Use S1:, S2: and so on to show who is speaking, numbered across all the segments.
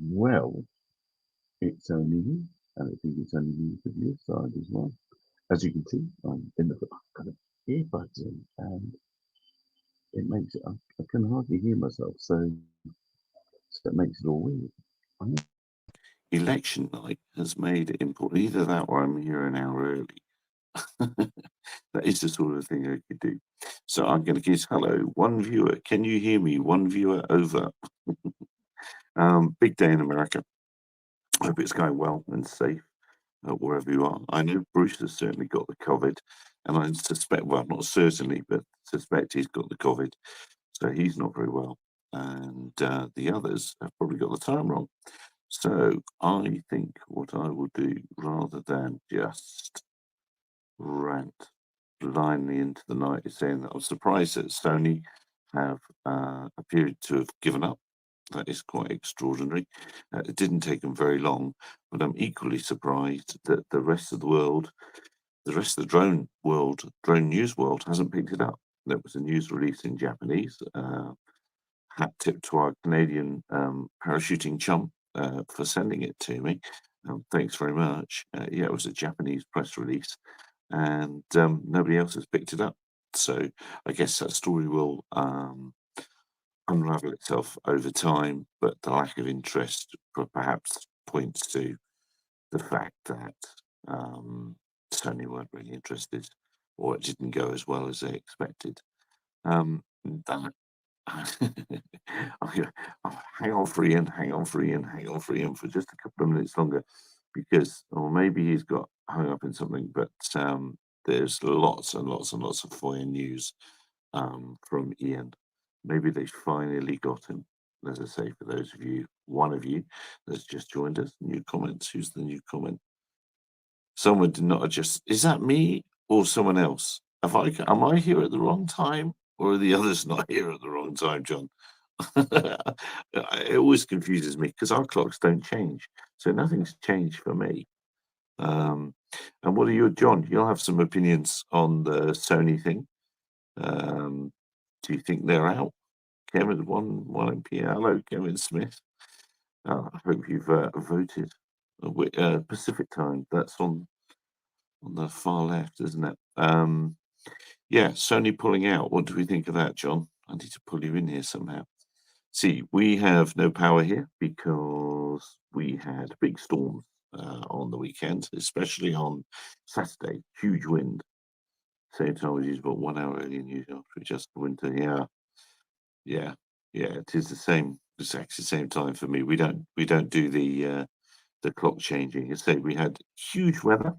S1: Well, it's only me, and I think it's only me from your side as well. As you can see, I'm in the I've got earbuds in, and it makes it. I can hardly hear myself, so it makes it all weird.
S2: Election night has made it important. Either that or I'm here an hour early. That is the sort of thing I could do. So I'm going to kiss hello. One viewer. Can you hear me? One viewer over. Big day in America. I hope it's going well and safe wherever you are. I know Bruce has certainly got the COVID, and I suspect, well, not certainly, but suspect he's got the COVID. So he's not very well. And the others have probably got the time wrong. So I think what I will do, rather than just rant blindly into the night, is saying that I'm surprised that Sony have appeared to have given up. That is quite extraordinary. It didn't take them very long, but I'm equally surprised that the rest of the world, the rest of the drone news world, hasn't picked it up. There was a news release in Japanese. Hat tip to our Canadian parachuting chum for sending it to me. Thanks very much. Yeah, it was a Japanese press release, and nobody else has picked it up. So I guess that story will unravel itself over time, but the lack of interest perhaps points to the fact that Sony weren't really interested, or it didn't go as well as they expected. That I'll hang on for Ian, hang on for Ian, hang on for Ian for just a couple of minutes longer, because, or maybe he's got hung up in something, but there's lots and lots and lots of FOIA news from Ian. Maybe they finally got him. As I say, for those of you, one of you that's just joined us, new comments. Who's the new comment? Someone did not adjust. Is that me or someone else? Am I here at the wrong time, or are the others not here at the wrong time, John? It always confuses me because our clocks don't change, so nothing's changed for me. And what are you, John? You'll have some opinions on the Sony thing. Do you think they're out? Kevin, one MP. Hello, Kevin Smith. I hope you've voted. Pacific time. That's on the far left, isn't it? Yeah, Sony pulling out. What do we think of that, John? I need to pull you in here somehow. See, we have no power here because we had big storms on the weekend, especially on Saturday. Huge wind. Same time as usual, about 1 hour early in usual for just winter. Yeah. It is the same. It's actually the same time for me. We don't do the clock changing. As I say, we had huge weather,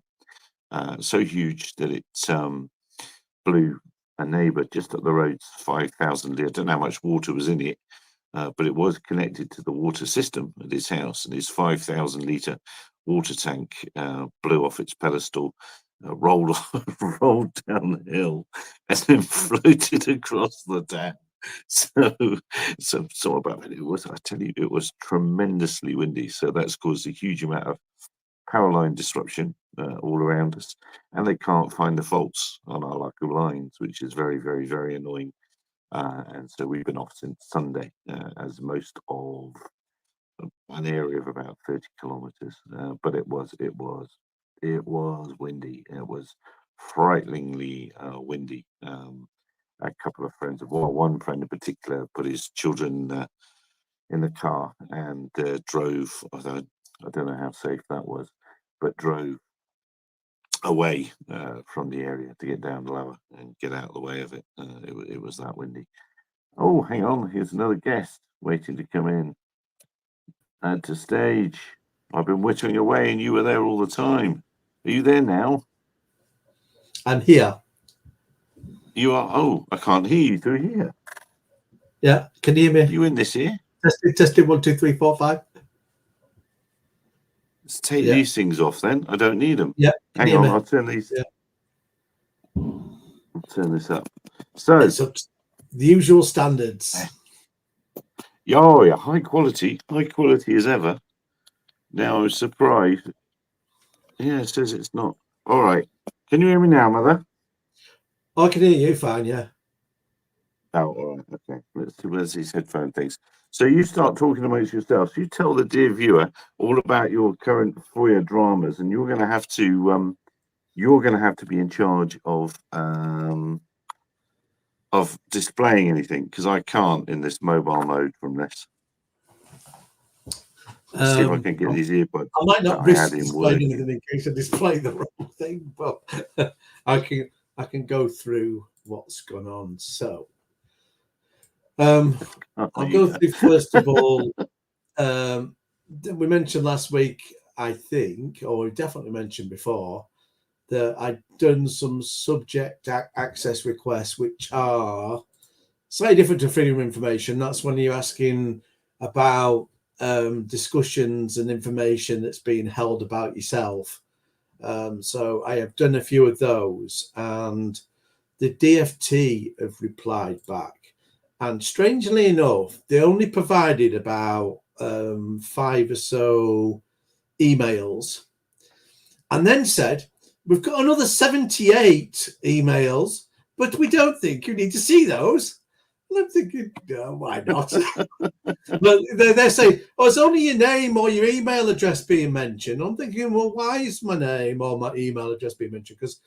S2: so huge that it blew a neighbour just up the road 5,000 litre. I don't know how much water was in it, but it was connected to the water system at his house, and his 5,000 litre water tank blew off its pedestal, rolled rolled down the hill, and then floated across the dam. So about it was. I tell you, it was tremendously windy. So that's caused a huge amount of power line disruption all around us, and they can't find the faults on our local lines, which is very, very, very annoying. And so we've been off since Sunday, as most of an area of about 30 kilometres. But it was windy. It was frighteningly windy. A couple of friends, well, one friend in particular, put his children in the car and drove. Although I don't know how safe that was, but drove away from the area to get down lower and get out of the way of it. It was that windy. Oh, hang on, here's another guest waiting to come in. Add to stage. I've been whittling away and you were there all the time. Are you there now?
S3: I'm here.
S2: You are? Oh, I can't hear you through here.
S3: Yeah, can you hear me?
S2: You in this here?
S3: Testing 1, 2, 3, 4, 5.
S2: Let's take these things off then. I don't need them.
S3: Yeah.
S2: Hang on, I'll turn these. Yeah. I'll turn this up. So
S3: the usual standards.
S2: Oh yeah, high quality as ever. Now I'm surprised. Yeah, it says it's not. All right. Can you hear me now, Mother?
S3: I can hear you fine, yeah.
S2: Oh, all right. Okay. Let's see. Where's these headphone things? So you start talking amongst yourselves. You tell the dear viewer all about your current FOIA dramas, and you're going to have to be in charge of displaying anything, because I can't in this mobile mode from this. Let's see if I can get these earbuds.
S3: I might not
S2: that I
S3: risk
S2: had in
S3: displaying
S2: working.
S3: anything in case I display the wrong thing, but I can go through what's gone on. So I'll go through first of all. We mentioned last week, I think, or we definitely mentioned before, that I'd done some subject access requests, which are slightly different to freedom of information. That's when you're asking about discussions and information that's being held about yourself. So I have done a few of those, and the DFT have replied back. And strangely enough, they only provided about 5 or so emails, and then said, we've got another 78 emails, but we don't think you need to see those. And I'm thinking, no, why not? But they're saying, oh, it's only your name or your email address being mentioned. I'm thinking, well, why is my name or my email address being mentioned? Because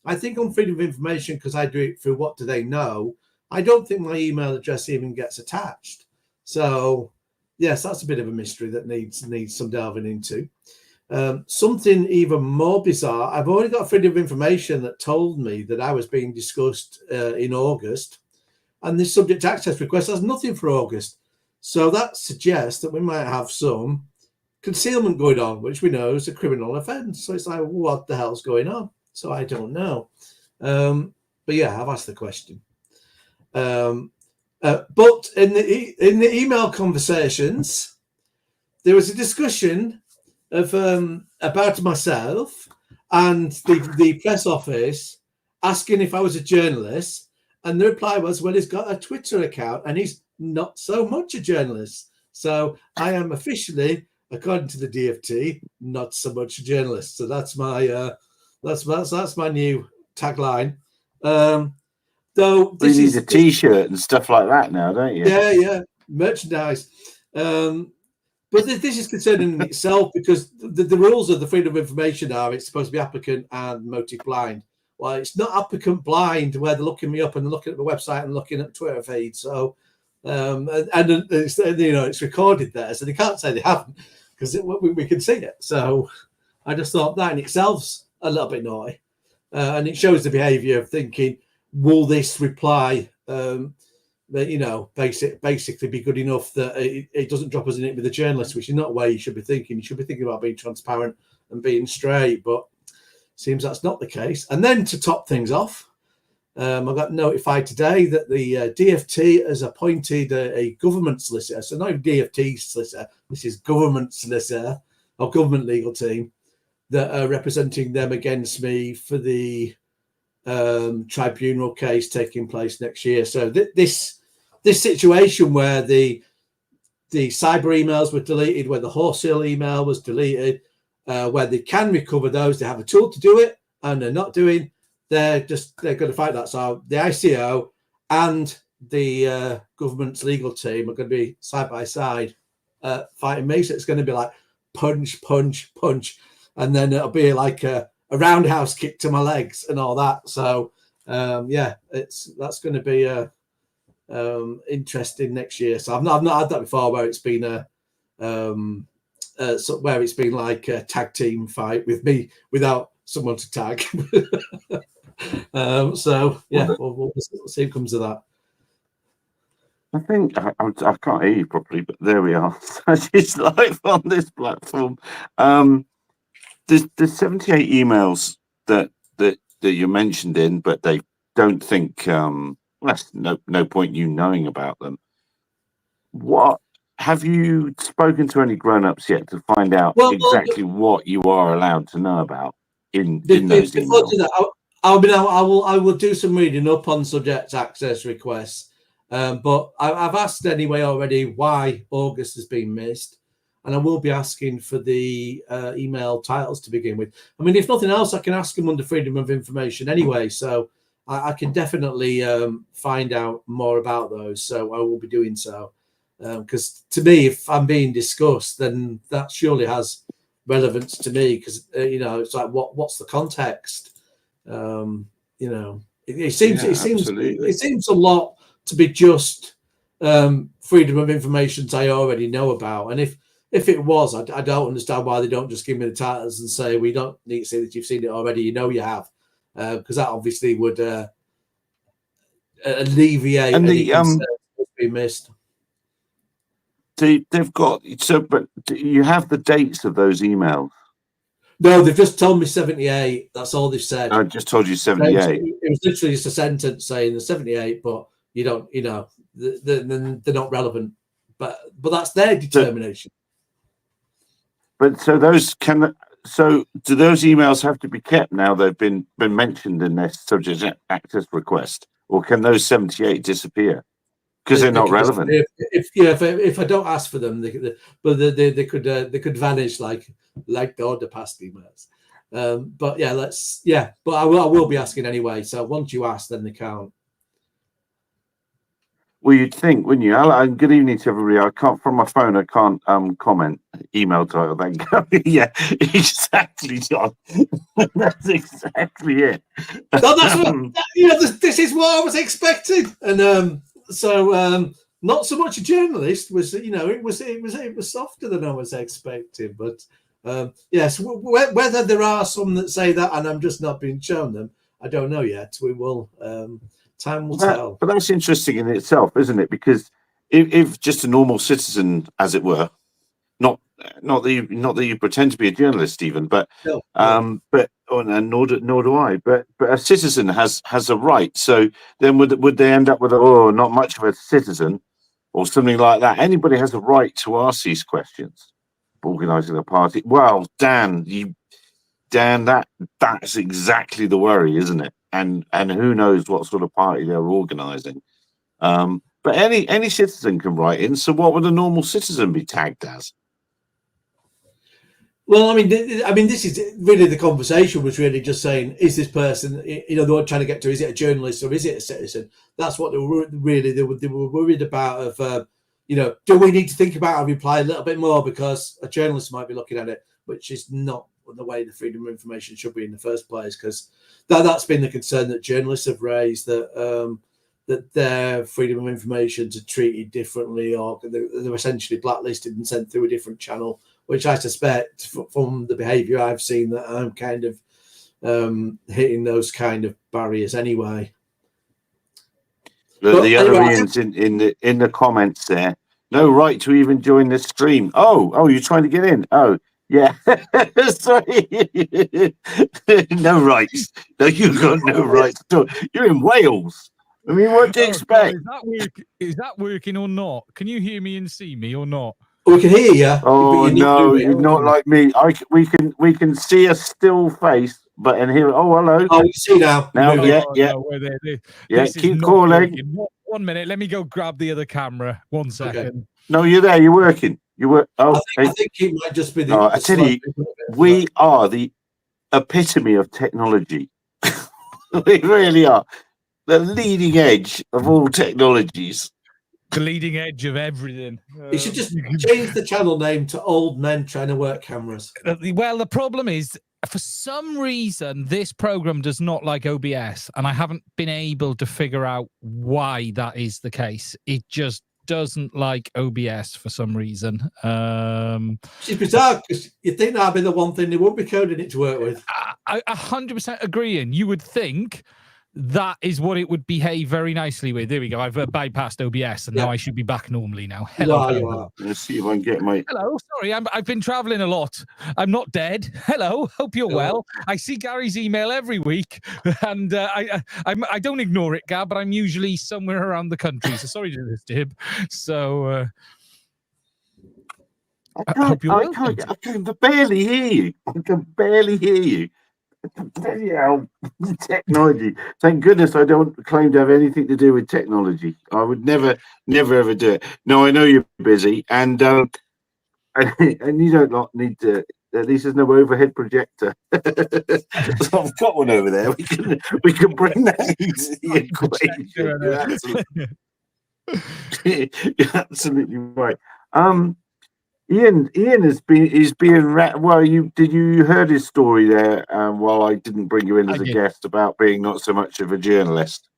S3: I think on freedom of information, because I do it through what do they know, I don't think my email address even gets attached. So, yes, that's a bit of a mystery that needs some delving into. Something even more bizarre, I've already got freedom of information that told me that I was being discussed in August, and this subject access request has nothing for August. So that suggests that we might have some concealment going on, which we know is a criminal offence. So it's like, what the hell's going on? So I don't know. But yeah, I've asked the question. But in the email conversations, there was a discussion of about myself and the press office asking if I was a journalist, and the reply was, well, he's got a Twitter account and he's not so much a journalist. So I am officially, according to the DFT, not so much a journalist. So that's my that's my new tagline. Though this
S2: you need a T-shirt and stuff like that now, don't you?
S3: Yeah, merchandise. But this is concerning in itself, because the rules of the freedom of information are it's supposed to be applicant and motive blind. Well, it's not applicant blind where they're looking me up and looking at the website and looking at the Twitter feed. So, and it's, it's recorded there, so they can't say they haven't, because we can see it. So, I just thought that in itself's a little bit naughty, and it shows the behaviour of thinking, will this reply? Basically be good enough that it doesn't drop us in it with a journalist, which is not where you should be thinking. You should be thinking about being transparent and being straight, but seems that's not the case. And then to top things off, I got notified today that the DFT has appointed a government solicitor. So not DFT solicitor, this is government solicitor or government legal team that are representing them against me for the tribunal case taking place next year. So this situation where the cyber emails were deleted, where the wholesale email was deleted, where they can recover those, they have a tool to do it, and they're not doing. They're going to fight that. So the ICO and the government's legal team are going to be side by side fighting me. So it's going to be like punch, punch, punch, and then it'll be like a roundhouse kick to my legs and all that. So that's going to be interesting next year. So I've not had that before, where it's been where it's been like a tag team fight with me without someone to tag. We'll see what comes of that.
S2: I think I can't hear you properly, but there we are. It's live on this platform. There's 78 emails that you mentioned in, but they don't think that's no point you knowing about them. What have you spoken to any grown-ups yet to find out exactly what you are allowed to know about in those emails?
S3: I will do some reading up on subject access requests, but I've asked anyway already why August has been missed. And I will be asking for the email titles to begin with. I mean, if nothing else, I can ask them under freedom of information anyway. So I can definitely find out more about those. So I will be doing so. Because to me, if I'm being discussed, then that surely has relevance to me. Because it's like, what's the context? It seems a lot to be just freedom of information I already know about. And if it was, I don't understand why they don't just give me the titles and say, we don't need to say that you've seen it already. You have, because that obviously would alleviate any concerns that's been missed.
S2: They've got but you have the dates of those emails.
S3: No, they've just told me 78. That's all they've said.
S2: I just told you 78.
S3: It was literally just a sentence saying the 78, but you don't, they're not relevant. But that's their determination.
S2: So do those emails have to be kept now they've been mentioned in their subject access request, or can those 78 disappear because they're not relevant?
S3: If I don't ask for them, they could vanish like all the past emails. But I will be asking anyway. So once you ask, then they count.
S2: Well, you'd think, wouldn't you? And good evening to everybody. I can't from my phone. I can't comment. Email title. Thank you. Yeah, exactly, John. That's exactly it.
S3: No, that's what, this is what I was expecting, and not so much a journalist was. It was softer than I was expecting, but yes, whether there are some that say that, and I'm just not being shown them, I don't know yet. We will. Time will tell.
S2: But that's interesting in itself, isn't it? Because if just a normal citizen, as it were, not that you pretend to be a journalist, Stephen, but nor do I. But a citizen has a right. So then would they end up with not much of a citizen or something like that? Anybody has a right to ask these questions. Organising a party. Well, Dan, that's exactly the worry, isn't it? And who knows what sort of party they're organising. But any citizen can write in. So what would a normal citizen be tagged as?
S3: Well, I mean, this is really the conversation was really just saying, is this person, they were trying to get to, is it a journalist or is it a citizen? That's what they were worried about. Do we need to think about our reply a little bit more because a journalist might be looking at it, which is not the way the freedom of information should be in the first place, because that's been the concern that journalists have raised, that their freedom of information are treated differently, or they're essentially blacklisted and sent through a different channel, which I suspect from the behaviour I've seen that I'm kind of hitting those kind of barriers anyway.
S2: The other Ian's in the comments there. No right to even join this stream. Oh, you're trying to get in. Oh, yeah. Sorry. No rights. No, you've got no rights at all. You're in Wales. I mean, what do you expect?
S4: Is that working or not? Can you hear me and see me or not?
S3: We can hear you.
S2: Oh no, you're not like me. We can see a still face, but and hear. Oh, hello.
S3: Oh, you see now.
S2: Yeah. Yeah, keep calling.
S4: 1 minute. Let me go grab the other camera. 1 second.
S2: Okay. No, you're there. You're working. You work. Oh,
S3: I think it might just be the.
S2: I tell you, we are the epitome of technology. We really are the leading edge of all technologies.
S4: The leading edge of everything.
S3: You should just change the channel name to Old Men Trying to Work Cameras.
S4: Well, the problem is, for some reason, this program does not like OBS, and I haven't been able to figure out why that is the case. It just doesn't like OBS for some reason.
S3: It's bizarre because you think that'd be the one thing they won't be coding it to work with.
S4: I 100% agreeing. You would think that is what it would behave very nicely with. There we go. I've bypassed OBS, and now I should be back normally now. Hello.
S2: Let's see if I can get my.
S4: Hello. Sorry, I've been traveling a lot. I'm not dead. Hello. Hope you're well. I see Gary's email every week, and I don't ignore it, Gab, but I'm usually somewhere around the country. So sorry to disturb. So
S2: I can barely hear you. I can barely hear you. Bloody hell, technology. Thank goodness I don't claim to have anything to do with technology. I would never ever do it. No, I know you're busy, and you don't need to. At least there's no overhead projector. So I've got one over there. We can bring that into the equation. You're absolutely right. Ian is being well. You heard his story there? While I didn't bring you in as a guest about being not so much of a journalist.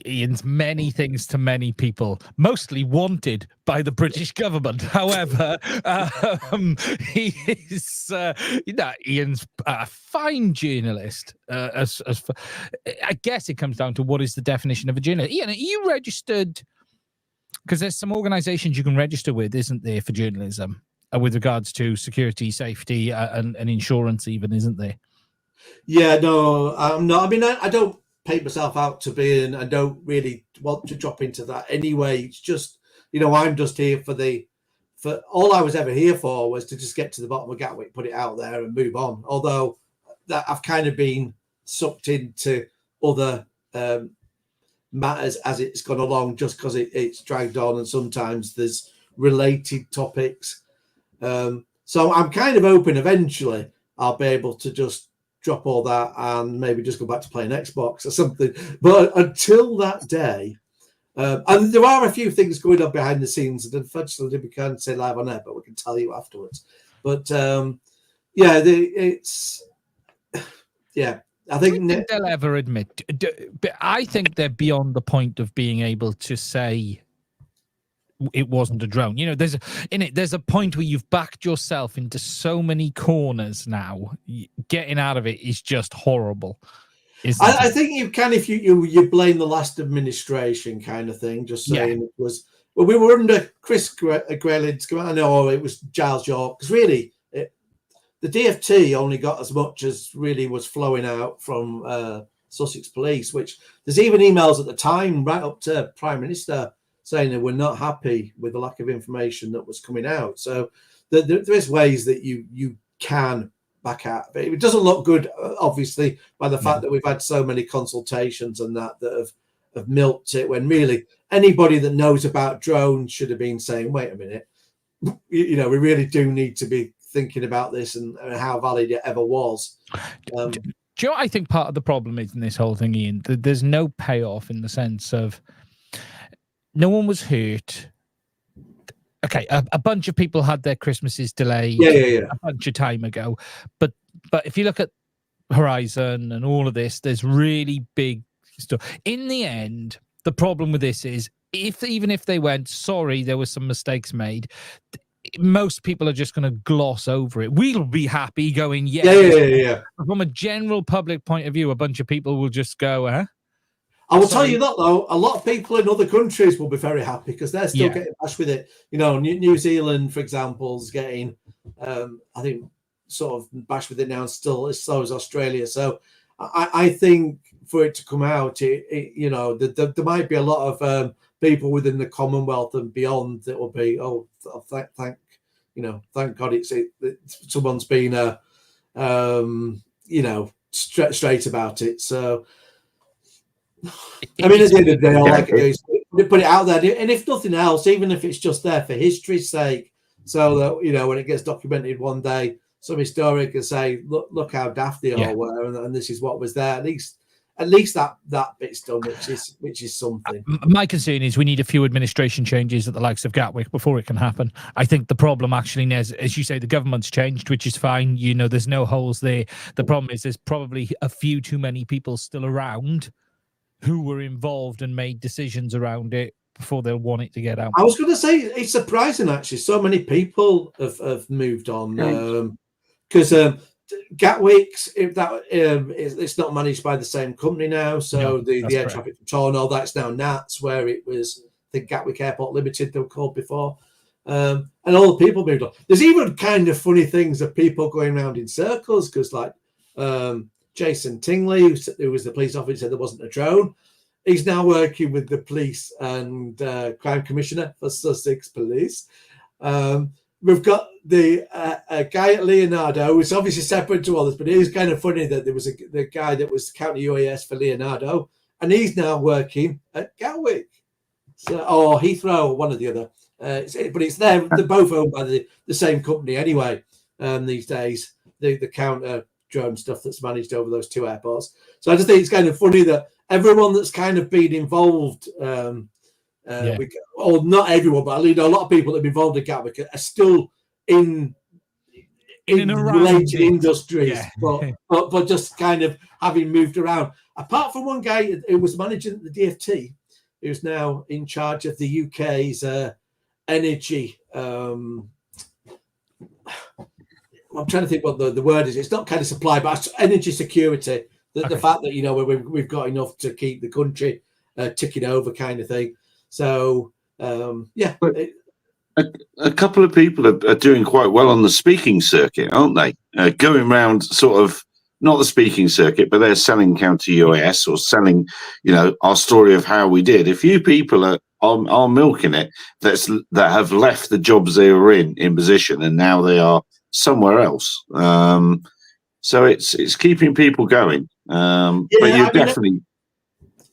S4: Ian's many things to many people, mostly wanted by the British government. However, he is, Ian's a fine journalist. I guess it comes down to what is the definition of a journalist. Ian, are you registered? Because there's some organisations you can register with, isn't there, for journalism, with regards to security, safety, and insurance, even, isn't there?
S3: Yeah, no, I'm not. I mean, I don't paint myself out to be, and I don't really want to drop into that anyway. It's just, I'm just here for all I was ever here for was to just get to the bottom of Gatwick, put it out there, and move on. Although that I've kind of been sucked into other matters as it's gone along, just because it's dragged on, and sometimes there's related topics. So I'm kind of hoping eventually I'll be able to just drop all that and maybe just go back to playing Xbox or something. But until that day, and there are a few things going on behind the scenes that unfortunately we can't say live on air, but we can tell you afterwards. But I think
S4: they'll ever admit. But I think they're beyond the point of being able to say it wasn't a drone. There's a point where you've backed yourself into so many corners now. Getting out of it is just horrible.
S3: I think you can if you blame the last administration kind of thing, just saying it was. Well, we were under Chris Graylin's command, or it was Giles York, because really the DFT only got as much as really was flowing out from Sussex Police, which there's even emails at the time right up to Prime Minister saying they were not happy with the lack of information that was coming out. So there is ways that you can back out. But it doesn't look good, obviously, by the fact that we've had so many consultations and that have milked it, when really anybody that knows about drones should have been saying, wait a minute, we really do need to be thinking about this and how valid it ever was.
S4: Do you know what I think part of the problem is in this whole thing, Ian? There's no payoff in the sense of no one was hurt. Okay, a bunch of people had their Christmases delayed a bunch of time ago. But if you look at Horizon and all of this, there's really big stuff. In the end, the problem with this is even if they went, sorry, there were some mistakes made, most people are just going to gloss over it. We'll be happy going, yeah. From a general public point of view, a bunch of people will just go, huh?
S3: I will tell you that, though, a lot of people in other countries will be very happy because they're still getting bashed with it. New Zealand, for example, is getting, I think, sort of bashed with it now, still, so is Australia. So I think for it to come out, there might be a lot of people within the Commonwealth and beyond that will be, thank God someone's been, straight about it. So, I mean, at the end of the day, all I can do is put it out there. And if nothing else, even if it's just there for history's sake, so that, when it gets documented one day, some historian can say, look how daft they all were, and this is what was there. At least that bit's done, which is something.
S4: My concern is we need a few administration changes at the likes of Gatwick before it can happen. I think the problem actually, as you say, the government's changed, which is fine. There's no holes there. The problem is there's probably a few too many people still around who were involved and made decisions around it before they'll want it to get out.
S3: I was going to say, it's surprising, actually. So many people have moved on. Because Gatwick's, it's not managed by the same company now. So the air traffic control and all that's now NATS, where it was the Gatwick Airport Limited, they were called before. And all the people moved on. There's even kind of funny things of people going around in circles because, like, Jason Tingley, who was the police officer, said there wasn't a drone. He's now working with the police and crime commissioner for Sussex Police. We've got the guy at Leonardo, who's obviously separate to others, but it is kind of funny that there was the guy that was county UAS for Leonardo, and he's now working at Gatwick, or Heathrow, one or the other. But it's there; they're both owned by the same company anyway. These days, the counter drone stuff that's managed over those two airports. So I just think it's kind of funny that everyone that's kind of been involved, or not everyone, but a lot of people that have been involved in Gatwick are still in related industries, but just kind of having moved around. Apart from one guy who was managing the DFT, who's now in charge of the UK's energy. I'm trying to think what the word is. It's not kind of supply, but energy security. The fact that we've got enough to keep the country ticking over, kind of thing. So
S2: a couple of people are doing quite well on the speaking circuit, aren't they? Going around sort of not the speaking circuit, but they're selling counter UAS or selling, our story of how we did. A few people are milking it that have left the jobs they were in position, and now they are somewhere else. So it's keeping people going. But you definitely.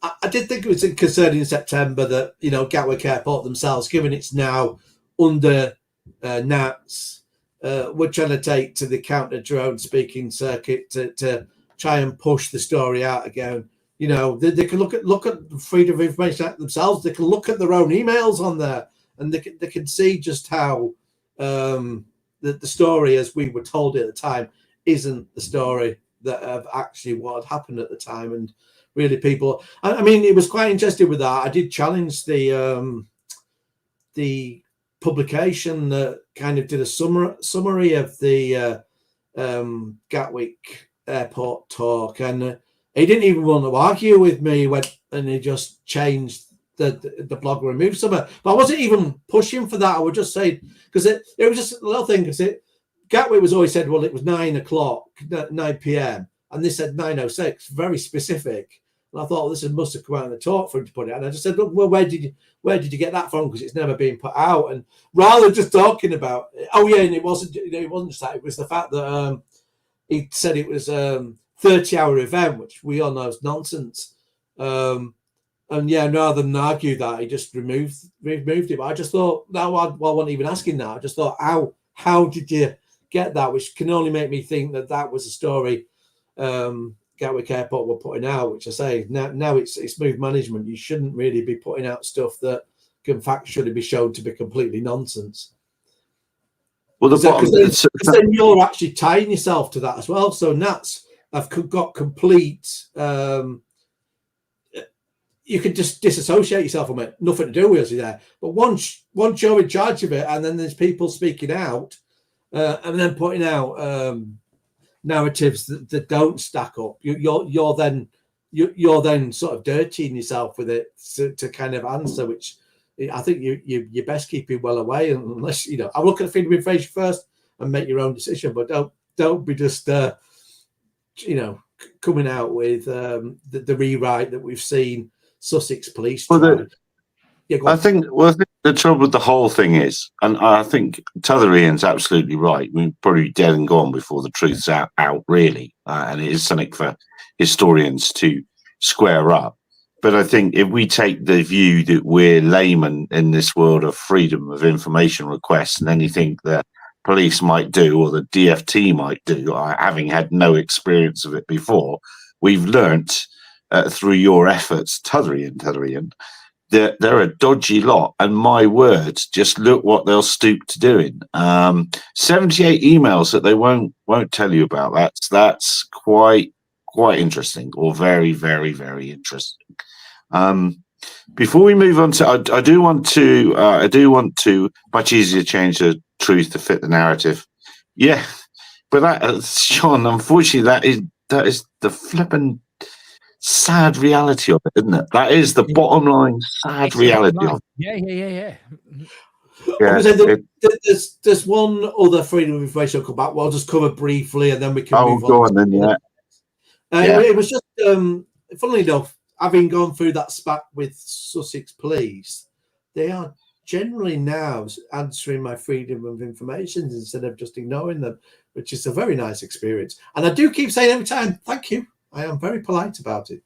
S3: I did think it was concerning in September that Gatwick Airport themselves, given it's now under NATS, we're trying to take to the counter drone speaking circuit to try and push the story out again. They can look at the Freedom of Information Act themselves. They can look at their own emails on there, and they can see just how the story, as we were told at the time, isn't the story that of actually what had happened at the time. And really, people. I mean, it was quite interesting with that. I did challenge the publication that kind of did a summary of the Gatwick Airport talk, and he didn't even want to argue with me. And he just changed the blog, removed some of it. But I wasn't even pushing for that. I would just say, because it was just a little thing, because Gatwick was always said, well, it was 9 p.m. and they said 9:06, very specific. And I thought this must have come out in the talk for him to put it. And I just said, look, well, where did you get that from? Because it's never been put out. And rather than just talking about it, and it wasn't just that. It was the fact that he said it was 30-hour event, which we all know is nonsense. Rather than argue that, he just removed it. But I just thought, I wasn't even asking that. I just thought, how did you get that? Which can only make me think that was a story Gatwick Airport were putting out, which I say now it's smooth management. You shouldn't really be putting out stuff that can factually be shown to be completely nonsense. Well, because then you're actually tying yourself to that as well. So Nats have got complete. You can just disassociate yourself from it. Nothing to do with you there. But once you're in charge of it, and then there's people speaking out, and then putting out narratives that don't stack up, you're then sort of dirtying yourself with it to kind of answer, which I think you best keep it well away, unless I look at freedom of information first and make your own decision, but don't be just coming out with the rewrite that we've seen Sussex police try. I
S2: think the trouble with the whole thing is, and I think T'other Ian's absolutely right. We're probably dead and gone before the truth's out really, and it is something for historians to square up. But I think if we take the view that we're laymen in this world of freedom of information requests, and anything that police might do or the DFT might do, having had no experience of it before, we've learnt through your efforts, T'other Ian, they're a dodgy lot, and my word, just look what they'll stoop to doing. 78 emails that they won't tell you about. That's quite interesting, or very, very, very interesting. Before we move on to, I do want to much easier change the truth to fit the narrative. Yeah, but that, Sean, unfortunately, that is the flippin' sad reality of it, isn't it? That is the bottom line sad reality of it.
S3: Yeah. There's one other freedom of information I'll come back. Well, I'll just cover briefly, and then we can move on.
S2: Go on then,
S3: It was just, funnily enough, having gone through that spat with Sussex Police, they are generally now answering my freedom of information instead of just ignoring them, which is a very nice experience. And I do keep saying every time, thank you. I am very polite about it.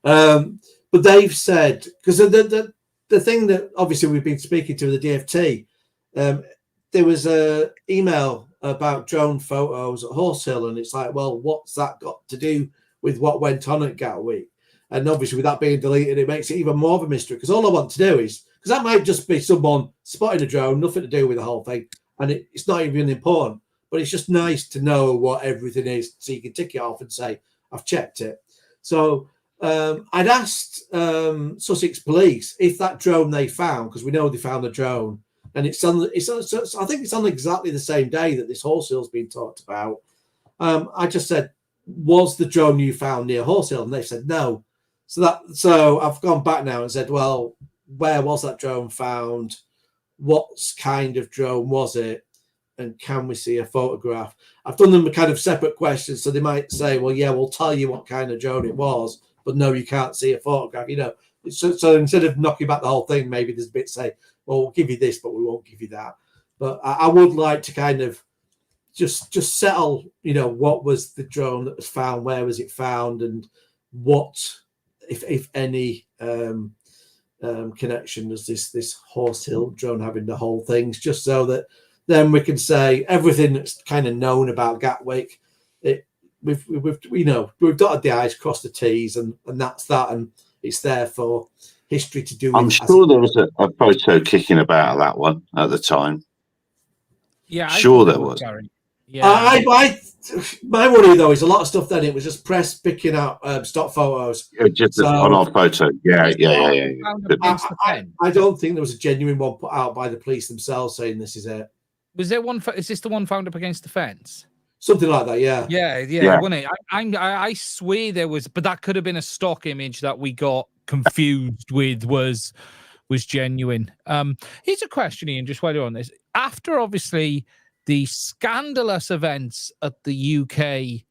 S3: But they've said, because the thing that obviously we've been speaking to the DFT, there was an email about drone photos at Horse Hill, and it's like, well, what's that got to do with what went on at Gatwick? And obviously, with that being deleted, it makes it even more of a mystery. Because all I want to do is, because that might just be someone spotting a drone, nothing to do with the whole thing, and it's not even important. But it's just nice to know what everything is, so you can tick it off and say, "I've checked it." So I'd asked Sussex Police if that drone they found, because we know they found the drone, and I think it's on exactly the same day that this Horsehill's been talked about. I just said, "Was the drone you found near Horsehill?" And they said no. So I've gone back now and said, "Well, where was that drone found? What kind of drone was it? And can we see a photograph?" I've done them a kind of separate questions, so they might say, "Well, yeah, we'll tell you what kind of drone it was, but no, you can't see a photograph." So instead of knocking back the whole thing, maybe there's a bit say, "Well, we'll give you this, but we won't give you that." But I would like to kind of just settle, what was the drone that was found, where was it found, and what, if any, connection does this Horsehill drone having the whole things, just so that then we can say everything that's kind of known about Gatwick. We've dotted the I's, crossed the T's, and that's that, and it's there for history to do.
S2: I'm sure there was a photo kicking about of that one at the time.
S4: Yeah,
S2: sure there was.
S4: Gary. Yeah.
S2: My
S3: worry though is a lot of stuff. Then it was just press picking out stock photos.
S2: Just on our photo. Yeah.
S3: I don't think there was a genuine one put out by the police themselves saying this is it.
S4: Was there one? Is this the one found up against the fence?
S3: Something like that, yeah.
S4: Yeah. Wasn't it? I swear there was, but that could have been a stock image that we got confused with was genuine. Here's a question, Ian, just while you're on this. After obviously the scandalous events at the UK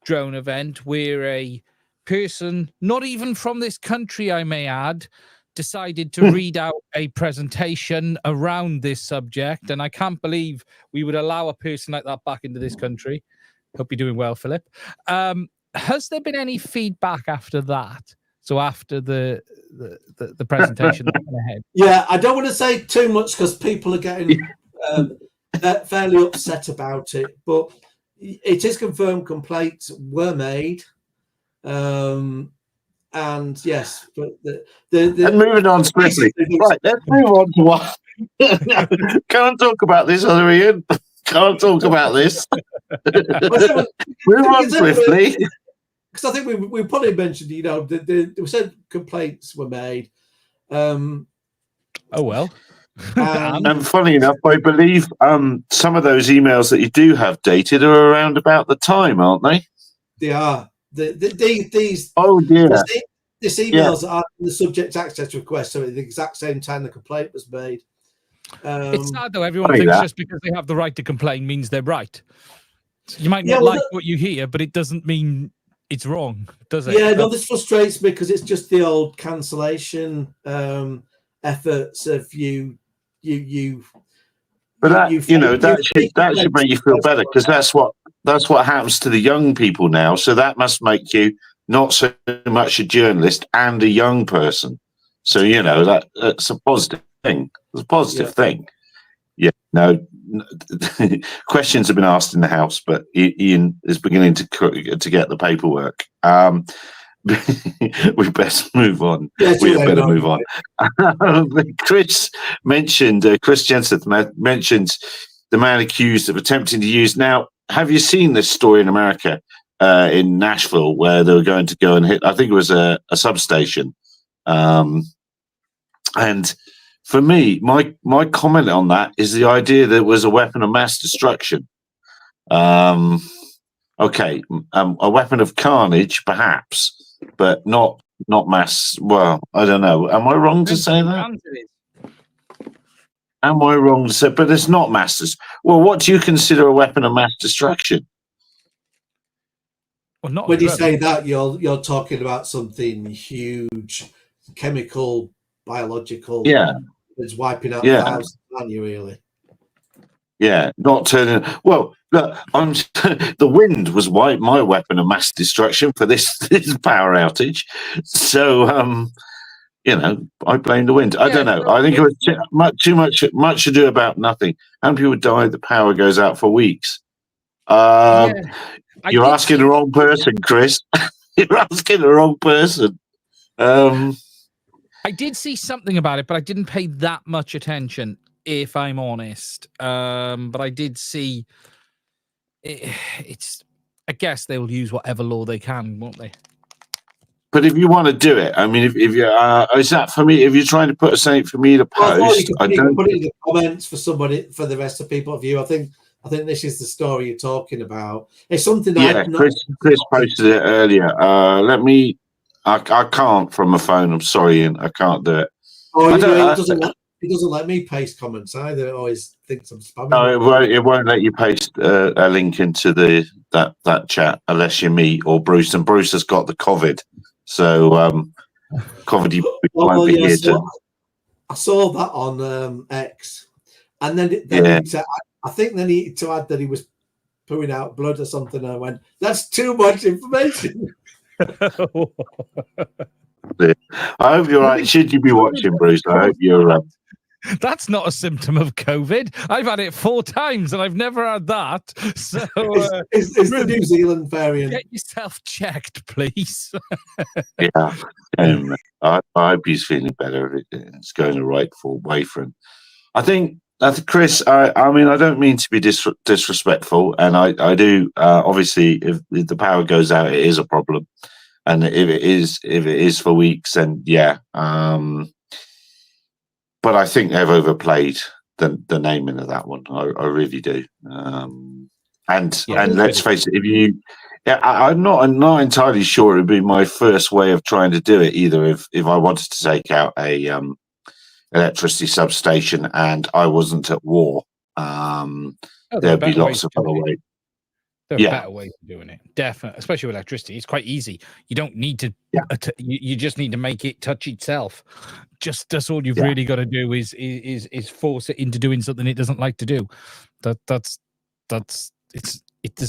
S4: drone event, where a person, not even from this country, I may add, decided to read out a presentation around this subject, and I can't believe we would allow a person like that back into this country. Hope you're doing well, Philip. Has there been any feedback after that? So after the presentation that went ahead?
S3: Yeah, I don't want to say too much because people are getting fairly upset about it, but it is confirmed complaints were made. And yes, but and
S2: moving on swiftly. Right, let's move on to what. Can't talk about this, other Ian. Can't talk about this. Move on swiftly.
S3: Because I think we probably mentioned, we said complaints were made.
S4: Oh well.
S2: And funny enough, I believe some of those emails that you do have dated are around about the time, aren't they?
S3: They are. These.
S2: Oh dear.
S3: This emails are the subject access request, so at the exact same time the complaint was made.
S4: It's sad though. Everyone thinks just because they have the right to complain means they're right. You might not like what you hear, but it doesn't mean it's wrong, does it?
S3: Yeah, no, this frustrates me because it's just the old cancellation efforts of you.
S2: But that should make you feel better, because that's what happens to the young people now. So that must make you not so much a journalist and a young person. So that's a positive thing. It's a positive thing. Yeah. No, questions have been asked in the house, but Ian is beginning to get the paperwork. We best move on. We better move on. Chris Jensen mentioned the man accused of attempting to use. Now, have you seen this story in America, in Nashville, where they were going to go and hit? I think it was a substation. And for me, my comment on that is the idea that it was a weapon of mass destruction. A weapon of carnage, perhaps. But not mass. Well, I don't know. Am I wrong to say that? Am I wrong to say? But it's not mass. Well, what do you consider a weapon of mass destruction?
S4: Well, not
S3: when you say that, you're talking about something huge, chemical, biological.
S2: Yeah,
S3: it's wiping out thousands, aren't you? Really?
S2: Yeah, not turning. Well, look, the wind was my weapon of mass destruction for this power outage. So, I blame the wind. I don't know. I think it was much ado about nothing. How many people die? The power goes out for weeks. You're asking the wrong person, Chris. You're asking the wrong person.
S4: I did see something about it, but I didn't pay that much attention, if I'm honest. But I did see it's. I guess they will use whatever law they can, won't they?
S2: But if you want to do it, I mean, if you is that for me? If you're trying to put something for me to post,
S3: you can put it in the comments for somebody, for the rest of people to view. I think this is the story you're talking about. It's something.
S2: Chris posted it earlier. Let me. I can't from my phone. I'm sorry, Ian. I can't do it.
S3: Oh, it doesn't let me paste comments either. It always thinks I'm spamming.
S2: No, it won't let you paste a link into that chat unless you're me or Bruce. And Bruce has got the COVID, so COVID won't be here to.
S3: I saw that on X, and then I think they needed to add that he was pulling out blood or something. And I went, "That's too much information."
S2: I hope you're right. Should you be watching, Bruce? I hope you're.
S4: That's not a symptom of COVID. I've had it 4 times and I've never had that. So
S3: it's the New Zealand variant.
S4: Get yourself checked, please.
S2: Yeah, I hope he's feeling better. It's going the right way for him. I think, Chris. I mean, I don't mean to be disrespectful, and I do. Obviously, if the power goes out, it is a problem. And if it is for weeks, then yeah. But I think they've overplayed the naming of that one. I really do. And let's face it, I'm not entirely sure it would be my first way of trying to do it either. If I wanted to take out a electricity substation and I wasn't at war, there'd be lots of other ways.
S4: There are better ways of doing it, definitely, especially with electricity. It's quite easy. You don't need to. You just need to make it touch itself. That's all you've really got to do is force it into doing something it doesn't like to do. There's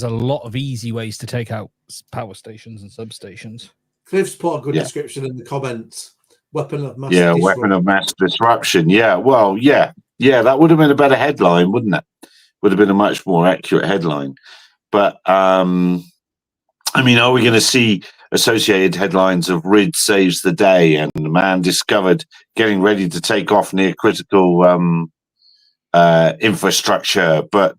S4: a lot of easy ways to take out power stations and substations.
S3: Cliff's put a good description in the comments. Weapon of mass.
S2: Weapon of mass disruption. Yeah, well, yeah. That would have been a better headline, wouldn't it? Would have been a much more accurate headline. But, I mean, are we going to see associated headlines of RID saves the day and the man discovered getting ready to take off near critical infrastructure, but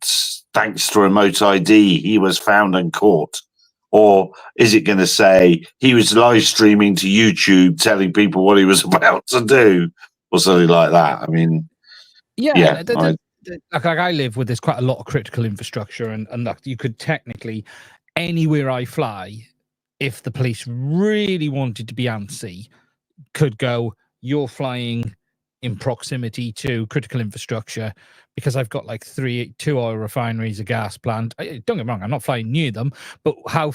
S2: thanks to remote ID, he was found and caught? Or is it going to say he was live streaming to YouTube telling people what he was about to do or something like that? I mean, like I live with, there's quite a lot of critical infrastructure, and look, you could technically, anywhere I fly, if the police really wanted to be antsy, could go, you're flying in proximity to critical infrastructure, because I've got like 2 oil refineries, a gas plant. Don't get me wrong, I'm not flying near them, but how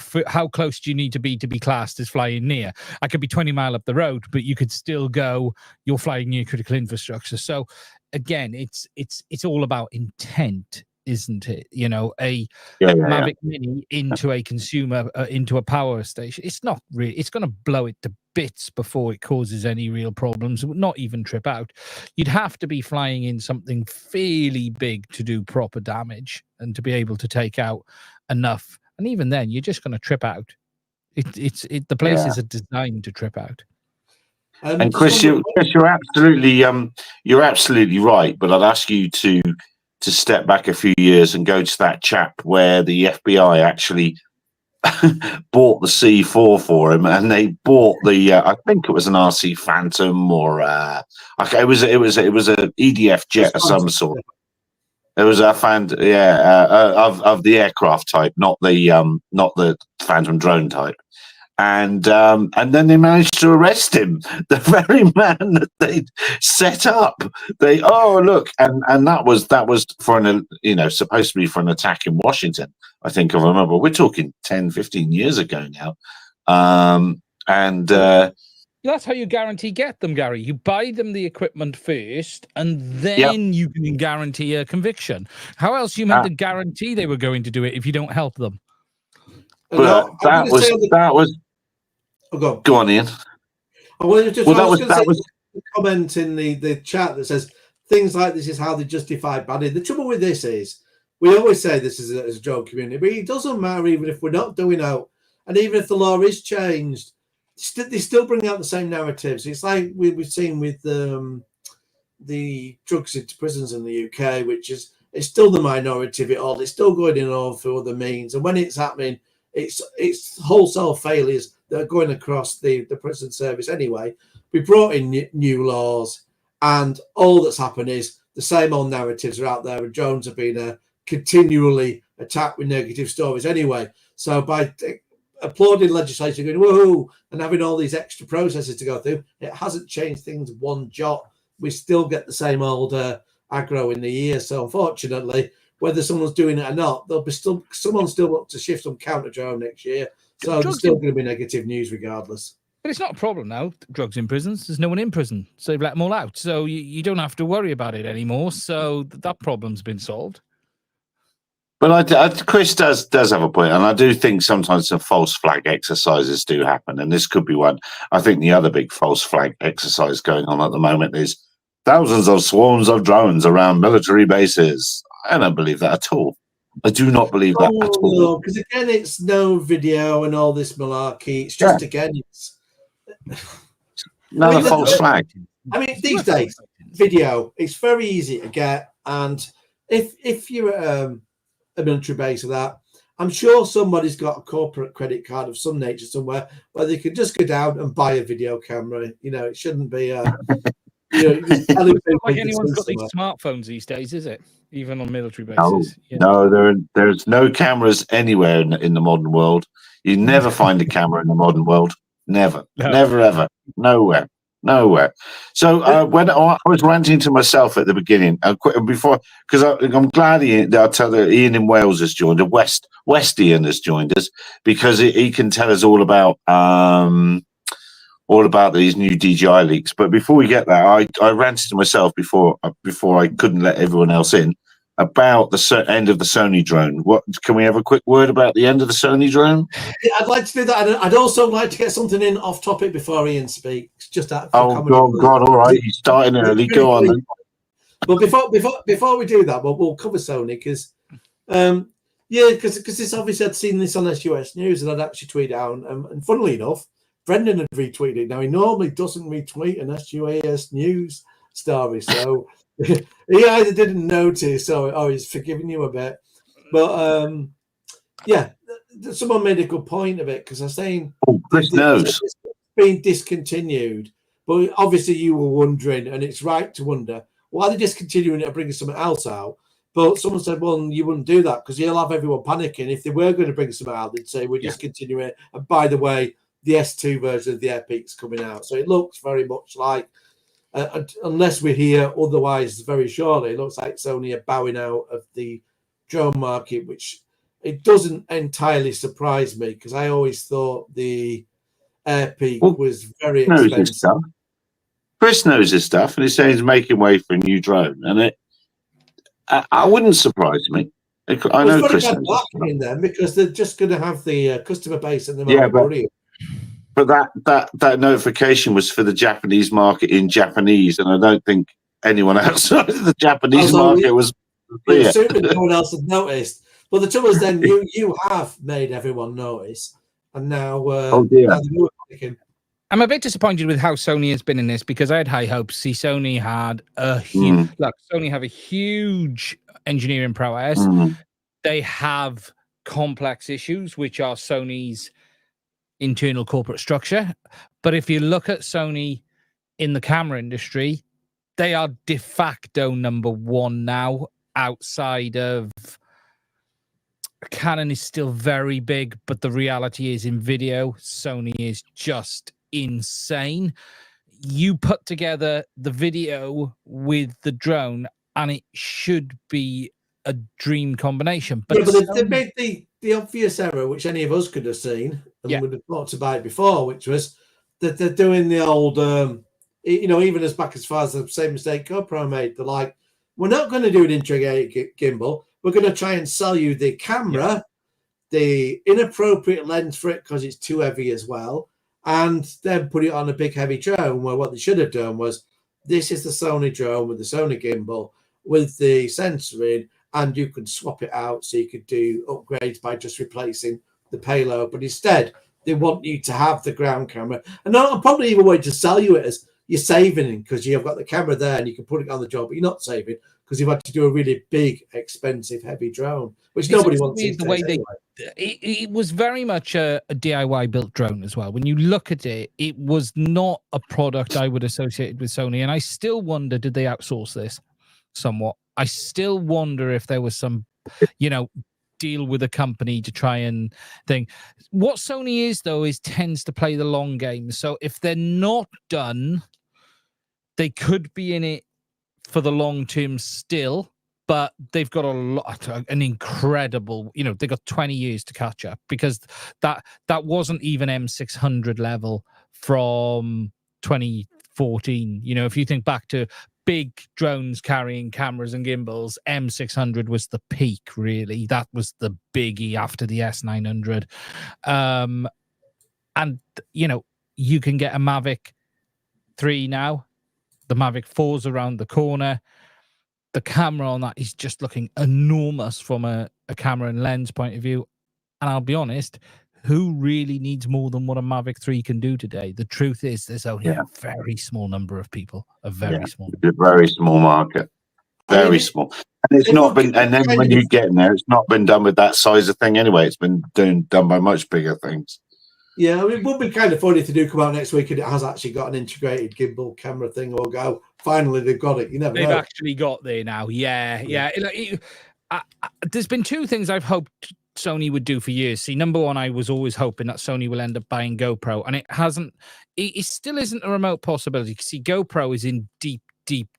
S2: close do you need to be classed as flying near? I could be 20 miles up the road, but you could still go, you're flying near critical infrastructure. So again, it's all about intent, isn't it? You know, a Mavic Mini into a consumer, into a power station. It's not really. It's going to blow it to bits before it causes any real problems. It would not even trip out. You'd have to be flying in something fairly big to do proper damage and to be able to take out enough. And even then, you're just going to trip out. The places are designed to trip out. And Chris, you're absolutely right. But I'd ask you to step back a few years and go to that chap where the FBI actually bought the C4 for him, and they bought the I think it was an RC Phantom, or it was a EDF jet of some sort. It was a of the aircraft type, not the Phantom drone type. And then they managed to arrest him, the very man that they'd set up. And that was for an supposed to be for an attack in Washington. I think I remember. We're talking 10, 15 years ago now.
S4: That's how you get them, Gary. You buy them the equipment first, and then you can guarantee a conviction. How else are you meant to guarantee they were going to do it if you don't help them?
S2: But that was. Oh, go on, Ian.
S3: I wanted to that was a comment in the chat that says things like this is how they justify banning. The trouble with this is we always say this is a joke community, but it doesn't matter even if we're not doing out And even if the law is changed, they still bring out the same narratives. It's like we've seen with the drugs into prisons in the UK, which is it's still the minority of it all. It's still going in all through other means. And when it's happening, it's wholesale failures that are going across the prison service anyway. We brought in new laws, and all that's happened is the same old narratives are out there, and drones have been continually attacked with negative stories anyway. So by applauding legislation, going woohoo, and having all these extra processes to go through, it hasn't changed things one jot. We still get the same old aggro in the ear. So unfortunately, whether someone's doing it or not, there'll be someone still wants to shift some counter drone next year. So there's still going to be negative news regardless.
S4: But it's not a problem now. Drugs in prisons. There's no one in prison, so they've let them all out. So you don't have to worry about it anymore. So that problem's been solved.
S2: But Chris does have a point, and I do think sometimes some false flag exercises do happen, and this could be one. I think the other big false flag exercise going on at the moment is thousands of swarms of drones around military bases. I don't believe that at all. I do not believe that at all.
S3: No, because again, it's no video and all this malarkey. It's just again, it's
S2: another false flag.
S3: I mean, these days, video it's very easy to get, and if you're at a military base or that, I'm sure somebody's got a corporate credit card of some nature somewhere where they could just go down and buy a video camera. You know, it shouldn't be just
S4: like anyone's got these smartphones these days, is it? Even on military
S2: bases.
S4: No,
S2: there's no cameras anywhere in the modern world. You never find a camera in the modern world. Never, never, ever, nowhere. So when I was ranting to myself at the beginning, before, because I'm glad Ian in Wales has joined us. West Ian has joined us because he can tell us all about these new DJI leaks. But before we get there, I ranted to myself before I couldn't let everyone else in about the end of the Sony drone. What can we have a quick word about the end of the Sony drone?
S3: Yeah, I'd like to do that. I'd also like to get something in off topic before Ian speaks. Just that.
S2: Oh God! All right, he's starting early. Go on. Then.
S3: But before we do that, we'll cover Sony because, because this obviously I'd seen this on SUS News and I'd actually tweeted out, and funnily enough, Brendan had retweeted it. Now he normally doesn't retweet an SUS News story, so. He either didn't notice or he's forgiving you a bit. But someone made a good point of it because I'm saying
S2: Chris knows
S3: it's being discontinued. But obviously you were wondering, and it's right to wonder, why are they discontinuing it and bringing something else out? But someone said, well, you wouldn't do that because you'll have everyone panicking. If they were going to bring something out, they'd say, we're discontinuing it. And by the way, the S2 version of the Epic's coming out. So it looks very much like unless we hear otherwise very shortly, it looks like Sony are bowing out of the drone market, which it doesn't entirely surprise me because I always thought the Airpeak was very expensive.
S2: Chris knows his stuff, and he's saying he's making way for a new drone, and I wouldn't surprise me. I know Chris knows
S3: in them because they're just going to have the customer base and the
S2: But that notification was for the Japanese market in Japanese, and I don't think anyone outside of the Japanese market was clear.
S3: Certainly no one else had noticed. But the trouble is then you have made everyone notice, and now
S4: I'm a bit disappointed with how Sony has been in this because I had high hopes. See, Sony had a huge Sony have a huge engineering prowess. They have complex issues, which are Sony's internal corporate structure. But if you look at Sony in the camera industry, they are de facto number one now. Outside of Canon is still very big, but the reality is in video, Sony is just insane. You put together the video with the drone and it should be a dream combination. But
S3: they made the obvious error, which any of us could have seen, and would have talked about it before, which was that they're doing the old, even as back as far as the same mistake GoPro made. They're like, we're not going to do an integrated gimbal. We're going to try and sell you the camera, the inappropriate lens for it because it's too heavy as well, and then put it on a big heavy drone. Where what they should have done was, this is the Sony drone with the Sony gimbal with the sensor in, and you could swap it out so you could do upgrades by just replacing the payload, but instead they want you to have the ground camera. And I'll probably even wait to sell you it as you're saving it because you've got the camera there and you can put it on the job, but you're not saving because you've had to do a really big, expensive, heavy drone, which nobody wants these days anyway.
S4: It was very much a DIY built drone as well. When you look at it, it was not a product I would associate with Sony. And I still wonder, did they outsource this somewhat? I still wonder if there was some, deal with a company to try and thing. What Sony is, though, is tends to play the long game. So if they're not done, they could be in it for the long term still. But they've got an incredible, they've got 20 years to catch up because that wasn't even M600 level from 2014. If you think back to big drones carrying cameras and gimbals, M600 was the peak, really. That was the biggie after the S900. And, you can get a Mavic 3 now. The Mavic 4's around the corner. The camera on that is just looking enormous from a camera and lens point of view. And I'll be honest, who really needs more than what a Mavic 3 can do today? The truth is there's only a very small number of people, a very small
S2: market. Very small. And it's not been, and then when you get in there, it's not been done with that size of thing anyway. It's been done by much bigger things.
S3: Yeah, it would be kind of funny to do come out next week and it has actually got an integrated gimbal camera thing, or go, finally they've got it. You never know.
S4: They've actually got there now. Yeah. There's been two things I've hoped Sony would do for years. See, number one, I was always hoping that Sony will end up buying GoPro, and it hasn't. It still isn't a remote possibility. See, GoPro is in deep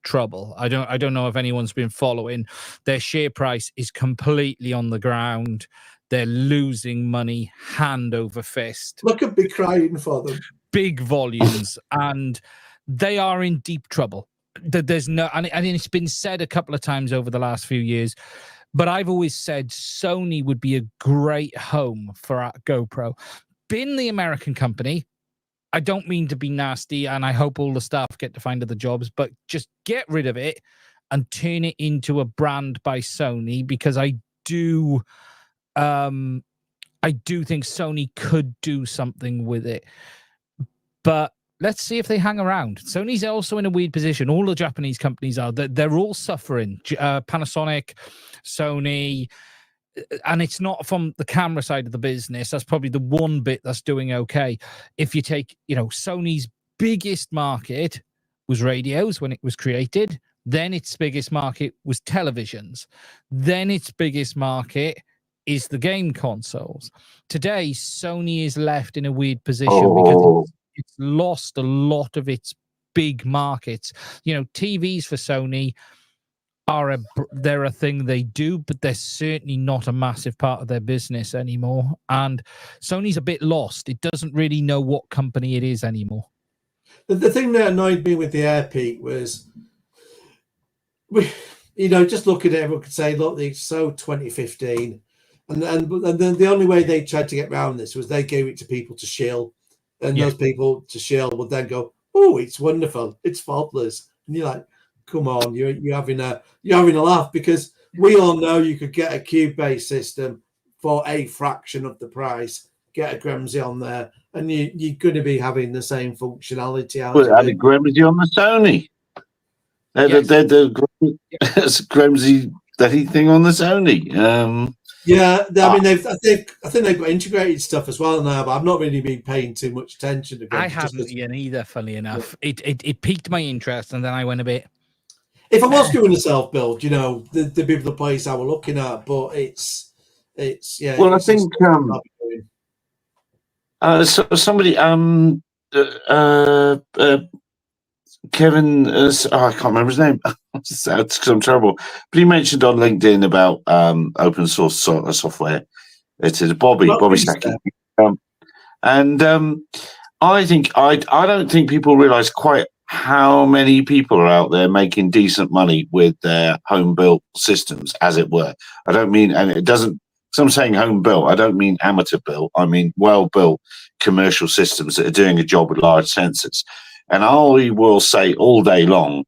S4: trouble. I don't know if anyone's been following. Their share price is completely on the ground. They're losing money hand over fist.
S3: Look at me crying for them.
S4: Big volumes, and they are in deep trouble. There's no, and it's been said a couple of times over the last few years, but I've always said Sony would be a great home for GoPro. Being the American company, I don't mean to be nasty, and I hope all the staff get to find other jobs, but just get rid of it and turn it into a brand by Sony, because I do think Sony could do something with it. But let's see if they hang around. Sony's also in a weird position. All the Japanese companies are. They're all suffering. Panasonic, Sony, and it's not from the camera side of the business. That's probably the one bit that's doing okay. If you take, Sony's biggest market was radios when it was created. Then its biggest market was televisions. Then its biggest market is the game consoles. Today, Sony is left in a weird position because it's lost a lot of its big markets. TVs for Sony they're a thing they do, but they're certainly not a massive part of their business anymore. And Sony's a bit lost. It doesn't really know what company it is anymore.
S3: The thing that annoyed me with the Airpeak was, just look at it, everyone could say, look, it's so 2015. And then the only way they tried to get around this was they gave it to people to shill. And those people to shill would then go, oh, it's wonderful, it's faultless. And you're like, come on, you're having a laugh, because we all know you could get a cube-based system for a fraction of the price, get a Gremsy on there, and you're going to be having the same functionality out of it.
S2: Well, a Gremsy on the Sony. The Gremsy thing on the Sony.
S3: Yeah, I mean, I think they've got integrated stuff as well now, but I've not really been paying too much attention to.
S4: I haven't either. Funny enough, it piqued my interest, and then I went a bit.
S3: If I was doing a self build, there'd be the place I were looking at, but it's yeah.
S2: Well, I think somebody Kevin, I can't remember his name because I'm terrible. But he mentioned on LinkedIn about open source software. It is Bobby Stacky, and I don't think people realise quite how many people are out there making decent money with their home built systems, as it were. I don't mean, and it doesn't. So I'm saying home built. I don't mean amateur built. I mean well built commercial systems that are doing a job with large sensors. And I will say all day long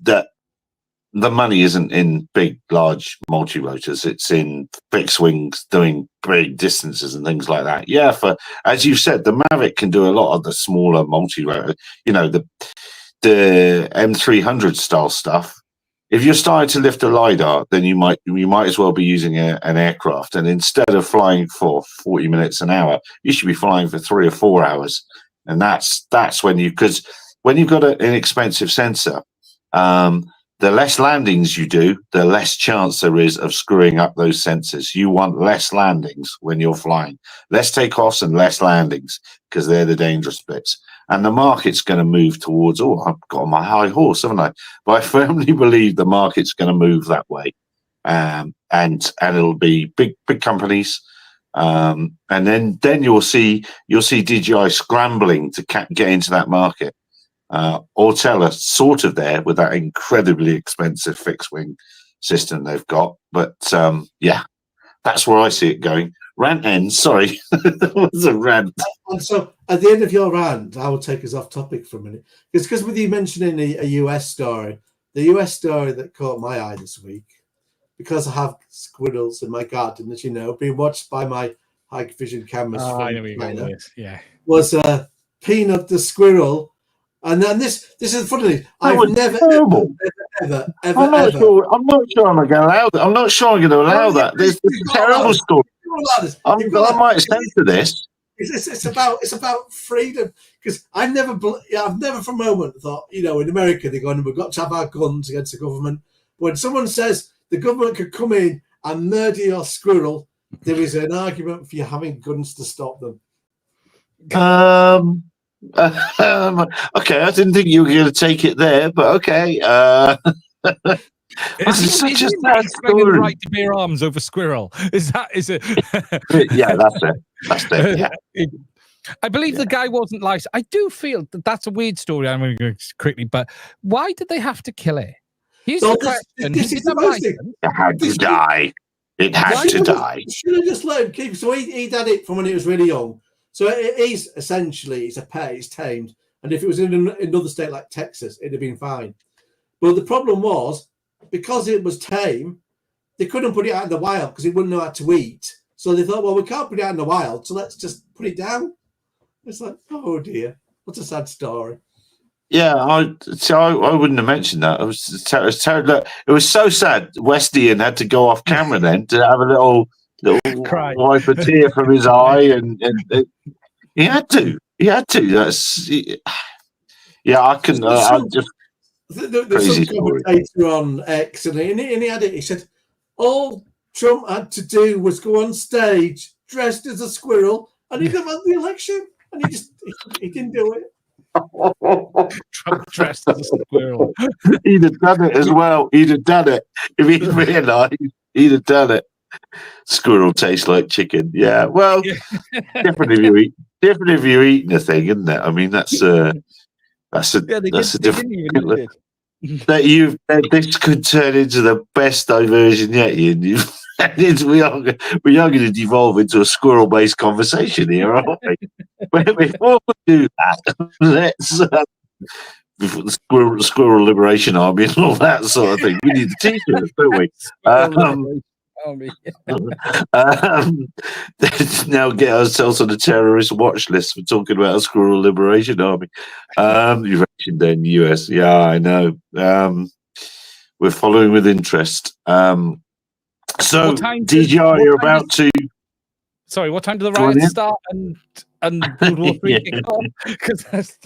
S2: that the money isn't in big, large multi-rotors. It's in fixed wings doing big distances and things like that. Yeah, as you said, the Mavic can do a lot of the smaller multi-rotor. You know, the M300 style stuff. If you're starting to lift a LiDAR, then you might as well be using an aircraft. And instead of flying for 40 minutes an hour, you should be flying for 3 or 4 hours. And that's when because when you've got an inexpensive sensor, the less landings you do, the less chance there is of screwing up those sensors. You want less landings when you're flying, less takeoffs and less landings, because they're the dangerous bits. And the market's going to move towards, I've got on my high horse, haven't I? But I firmly believe the market's going to move that way. And it'll be big companies. And then you'll see DJI scrambling to get into that market. Ortella sort of there with that incredibly expensive fixed wing system they've got. But yeah, that's where I see it going. Rant ends. Sorry, that was a rant.
S3: And so at the end of your rant, I will take us off topic for a minute. Because with you mentioning a US story, the US story that caught my eye this week, because I have squirrels in my garden, as you know, being watched by my high vision cameras from China, was Peanut the squirrel. And then this is funny. I've never ever.
S2: I'm not sure I'm going to allow that. I'm not sure I'm going to allow that. There's a terrible story. I might censor this.
S3: It's about freedom, because I've never for a moment thought, in America they're going, we've got to have our guns against the government. When someone says the government could come in and murder your squirrel, there is an argument for you having guns to stop them.
S2: Okay, I didn't think you were going to take it there, but okay.
S4: It's such a sad story. The right to bear arms over squirrel. Is it?
S2: Yeah, that's it. That's it. Yeah.
S4: I believe the guy wasn't licensed. I do feel that's a weird story. I'm going to go quickly, but why did they have to kill it? Here's the question.
S2: It had to die. It had to die.
S3: Should have just let him keep. So he did it from when he was really young. So it is essentially, it's a pet, it's tamed. And if it was in another state like Texas, it'd have been fine. But the problem was, because it was tame, they couldn't put it out in the wild because it wouldn't know how to eat. So they thought, well, we can't put it out in the wild, so let's just put it down. It's like, oh dear, what a sad story.
S2: Yeah, I wouldn't have mentioned that. It was terrible. It was so sad. Westian had to go off camera then to have a little wipe a tear from his eye, and he had to. That's I can.
S3: There's some commentator on X, and he had it. He said all Trump had to do was go on stage dressed as a squirrel, and he'd have won the election, and he didn't do it.
S4: Trump dressed as a squirrel.
S2: He'd have done it as well. He'd have done it if he'd realised. He'd have done it. Squirrel tastes like chicken. Yeah. Well, different if you're eating a thing, isn't it? I mean, that's a different. This could turn into the best diversion yet, Ian. We are going to devolve into a squirrel-based conversation here, aren't we? Before we do that, let's before the Squirrel Liberation Army and all that sort of thing. We need the t-shirts, don't we? Now get ourselves on the terrorist watch list for talking about a Squirrel Liberation Army. You mentioned in the US. Yeah, I know. We're following with interest. So DJI are about to.
S4: Sorry, what time do the riots start and World War III kick off? Because that's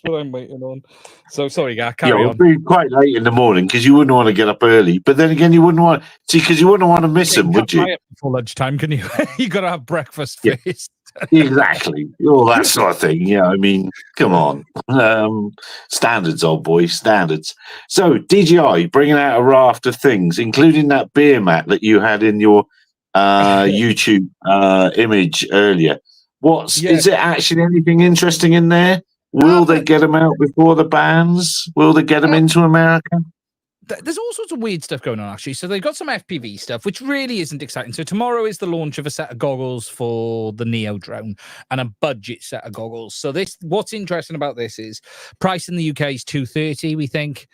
S4: what I'm waiting on. So sorry, guys, carry on.
S2: It'll be quite late in the morning because you wouldn't want to get up early. But then again, you wouldn't want because you wouldn't want to miss them, would you?
S4: Before lunchtime, can you? You got to have breakfast first.
S2: Exactly, all that sort of thing. Yeah, I mean, come on, standards, old boy, standards. So DJI bringing out a raft of things, including that beer mat that you had in your YouTube image earlier. Is it actually anything interesting in there? Will they get them out before the bans? Will they get them into America?
S4: There's all sorts of weird stuff going on, actually. So they've got some FPV stuff, which really isn't exciting. So tomorrow is the launch of a set of goggles for the Neo drone and a budget set of goggles. So what's interesting about this is price in the UK is $230, we think.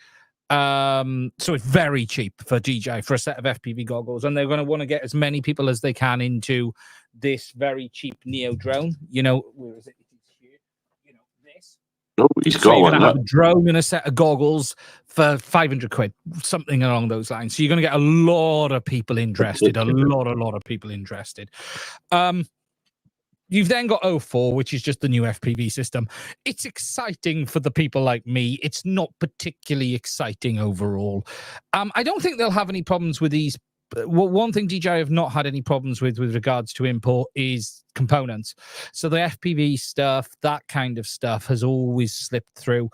S4: So it's very cheap for DJI for a set of FPV goggles, and they're going to want to get as many people as they can into this very cheap Neo drone. You know, where is it? It's here. You know, this.
S2: Oh, he's
S4: So
S2: got
S4: you're
S2: one.
S4: going to have
S2: Look.
S4: a drone and a set of goggles for 500 quid, something along those lines. So you're going to get a lot of people interested. A lot of people interested. You've then got 04, which is just the new FPV system. It's exciting for the people like me. It's not particularly exciting overall. I don't think they'll have any problems with these. Well, one thing DJI have not had any problems with regards to import is components. So the FPV stuff, that kind of stuff, has always slipped through.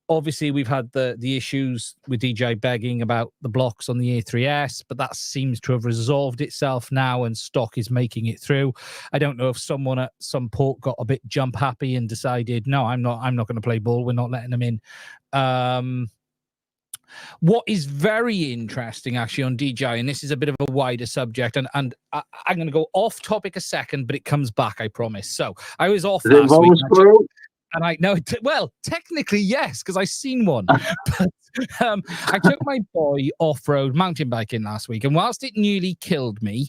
S4: Obviously, we've had the issues with DJI begging about the blocks on the A3S, but that seems to have resolved itself now, and stock is making it through. I don't know if someone at some port got a bit jump happy and decided, no, I'm not going to play ball. We're not letting them in. What is very interesting, actually, on DJI, and this is a bit of a wider subject, and I'm going to go off topic a second, but it comes back, I promise. So I was off last week. And I know, well, technically, yes, because I seen one. But I took my boy off-road mountain biking last week, and whilst it nearly killed me,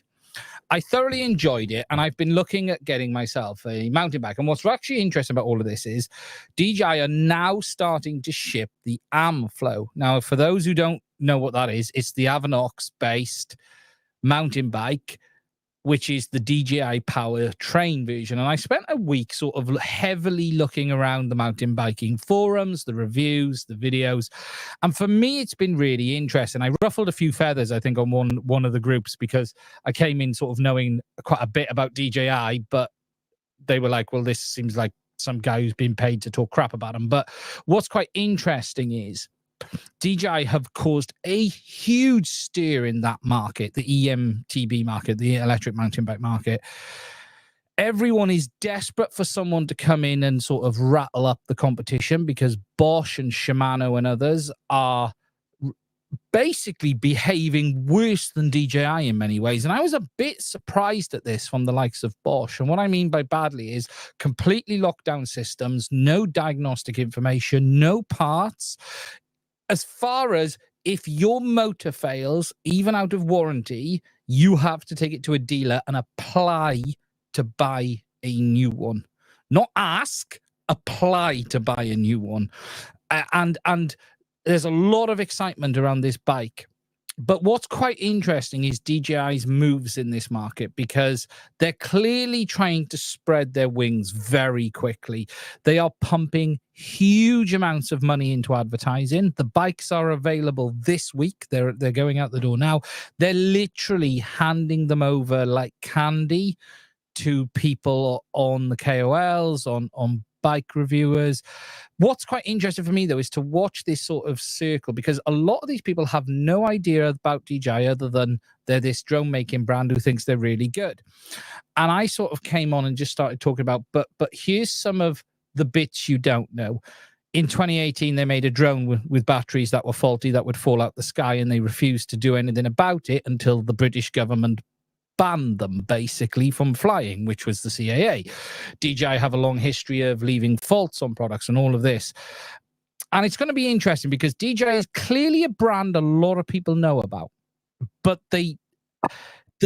S4: I thoroughly enjoyed it, and I've been looking at getting myself a mountain bike. And what's actually interesting about all of this is DJI are now starting to ship the Amflow. Now, for those who don't know what that is, it's the Avanox-based mountain bike, which is the DJI Power Train version. And I spent a week sort of heavily looking around the mountain biking forums, the reviews, the videos. And for me, it's been really interesting. I ruffled a few feathers, I think, on one of the groups, because I came in sort of knowing quite a bit about DJI, but they were like, well, this seems like some guy who's been paid to talk crap about them. But what's quite interesting is DJI have caused a huge stir in that market, the EMTB market, the electric mountain bike market. Everyone is desperate for someone to come in and sort of rattle up the competition, because Bosch and Shimano and others are basically behaving worse than DJI in many ways. And I was a bit surprised at this from the likes of Bosch. And what I mean by badly is completely locked down systems, no diagnostic information, no parts. As far as if your motor fails, even out of warranty, you have to take it to a dealer and apply to buy a new one. Not ask, apply to buy a new one. And there's a lot of excitement around this bike. But what's quite interesting is DJI's moves in this market, because they're clearly trying to spread their wings very quickly. They are pumping huge amounts of money into advertising. The bikes are available this week. They're going out the door now. They're literally handing them over like candy to people on the KOLs, on bike reviewers. What's quite interesting for me, though, is to watch this sort of circle, because a lot of these people have no idea about DJI other than they're this drone making brand who thinks they're really good. And I sort of came on and just started talking about, but here's some of the bits you don't know. In 2018, they made a drone with batteries that were faulty, that would fall out the sky, and they refused to do anything about it until the British government banned them basically from flying, which was the CAA. DJI have a long history of leaving faults on products and all of this. And it's going to be interesting, because DJI is clearly a brand a lot of people know about, but the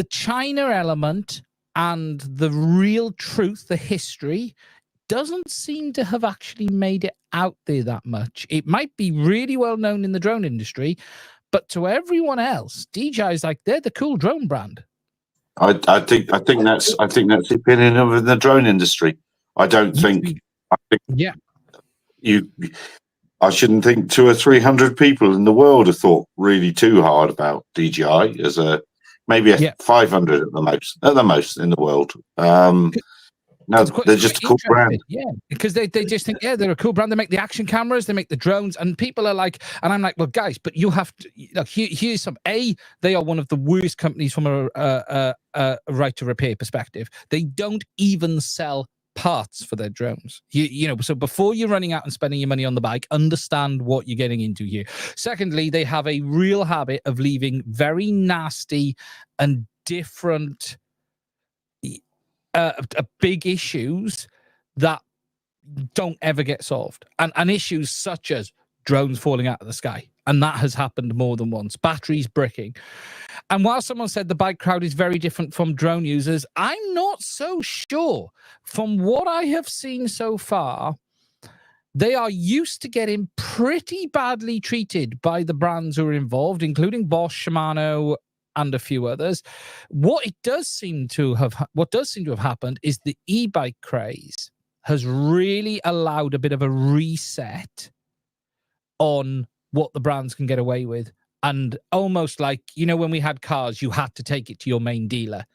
S4: China element and the real truth, the history, doesn't seem to have actually made it out there that much. It might be really well known in the drone industry, but to everyone else, DJI is like, they're the cool drone brand.
S2: I think that's the opinion of the drone industry. I think I shouldn't think 200 or 300 people in the world have thought really too hard about DJI as maybe 500 at the most in the world. No, they're just a cool brand.
S4: Yeah, because they just think, they're a cool brand. They make the action cameras, they make the drones, and people are like, and I'm like, well, guys, but you have to, look, here's some, they are one of the worst companies from a right to repair perspective. They don't even sell parts for their drones. You know, so before you're running out and spending your money on the bike, understand what you're getting into here. Secondly, they have a real habit of leaving very nasty and different big issues that don't ever get solved, and issues such as drones falling out of the sky. And that has happened more than once. Batteries bricking. And while someone said the bike crowd is very different from drone users, I'm not so sure. From what I have seen so far, they are used to getting pretty badly treated by the brands who are involved, including Bosch, Shimano, and a few others. What does seem to have happened is the e-bike craze has really allowed a bit of a reset on what the brands can get away with. And almost like, when we had cars, you had to take it to your main dealer.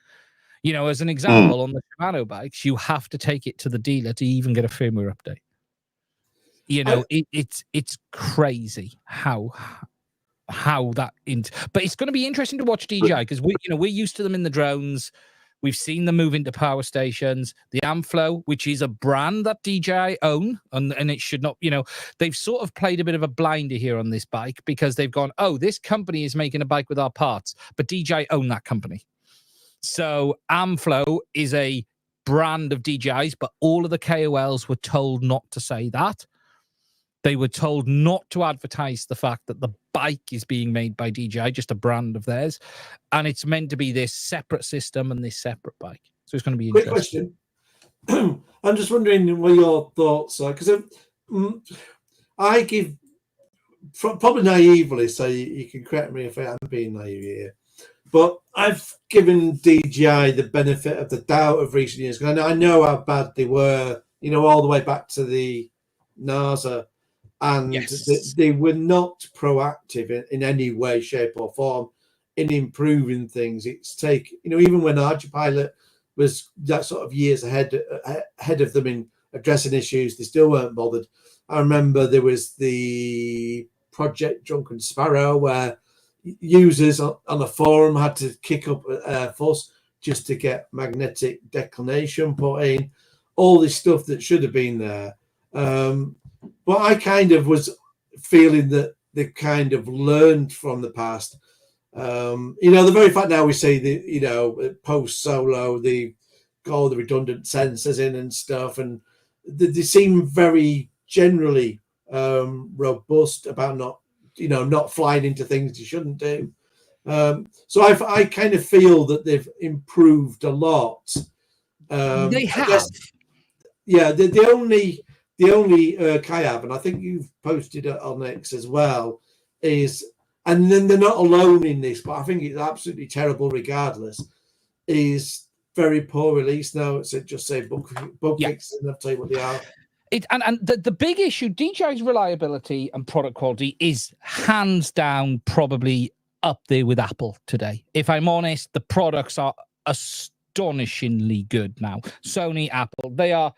S4: As an example, on the Shimano bikes, you have to take it to the dealer to even get a firmware update. It's crazy how that but it's going to be interesting to watch DJI, because we're used to them in the drones. We've seen them move into power stations. The Amflow, which is a brand that DJI own, and it should not, they've sort of played a bit of a blinder here on this bike, because they've gone, oh, this company is making a bike with our parts, but DJI own that company. So Amflow is a brand of DJI's, but all of the KOLs were told not to say that. They were told not to advertise the fact that the bike is being made by DJI, just a brand of theirs. And it's meant to be this separate system and this separate bike. So it's going to be interesting.
S3: Quick question. I'm just wondering what your thoughts are, because I give, probably naively, so you can correct me if I am being naive here, but I've given DJI the benefit of the doubt of recent years, because I know how bad they were, all the way back to the NASA. And
S4: yes,
S3: they were not proactive in any way, shape, or form in improving things. It's even when Archipilot was that sort of years ahead of them in addressing issues, they still weren't bothered. I remember there was the Project Drunken Sparrow, where users on a forum had to kick up a fuss just to get magnetic declination put in. All this stuff that should have been there. But I kind of was feeling that they kind of learned from the past. The very fact now we see post solo, they got all the redundant sensors in and stuff, and they seem very generally robust about not flying into things you shouldn't do. So I kind of feel that they've improved a lot.
S4: They have.
S3: The only I have, and I think you've posted it on X as well, is, and then they're not alone in this, but I think it's absolutely terrible regardless, is very poor release now. It's just say bug fixes, and I'll tell you what they are.
S4: And the big issue, DJI's reliability and product quality is hands down probably up there with Apple today. If I'm honest, the products are astonishingly good now. Sony, Apple, they are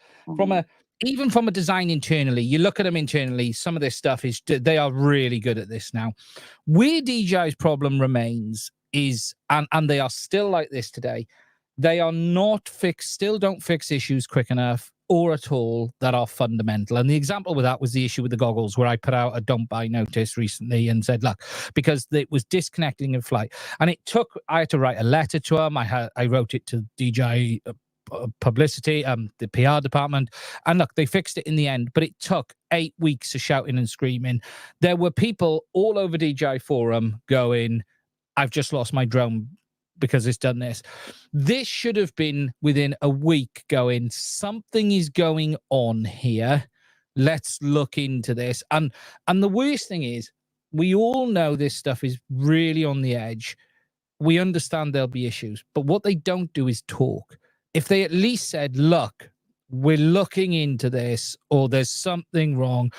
S4: even from a design internally, you look at them internally, some of this stuff they are really good at this now. Where DJI's problem remains is, and they are still like this today, they are not still don't fix issues quick enough or at all that are fundamental. And the example with that was the issue with the goggles, where I put out a don't buy notice recently and said, look, because it was disconnecting in flight. And I had to write a letter to them. I wrote it to DJI publicity, the PR department, and look, they fixed it in the end, but it took 8 weeks of shouting and screaming. There were people all over DJI forum going, I've just lost my drone because it's done this. This should have been within a week going, something is going on here, let's look into this. And the worst thing is, we all know this stuff is really on the edge. We understand there'll be issues, but what they don't do is talk. If they at least said, look, we're looking into this, or there's something wrong,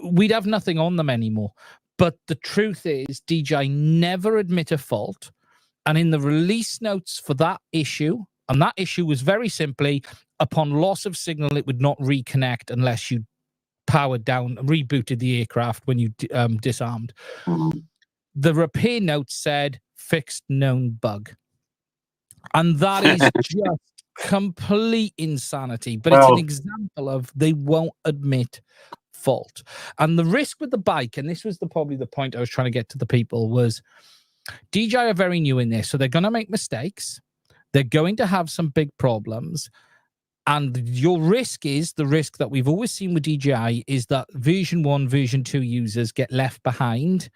S4: we'd have nothing on them anymore. But the truth is, DJI never admit a fault. And in the release notes for that issue, and that issue was very simply, upon loss of signal, it would not reconnect unless you powered down, rebooted the aircraft when you disarmed. The repair note said, fixed known bug. And that is just complete insanity. But it's an example of they won't admit fault. And the risk with the bike, and this was probably the point I was trying to get to the people, was DJI are very new in this. So they're going to make mistakes. They're going to have some big problems. And your risk is the risk that we've always seen with DJI is that version 1, version 2 users get left behind,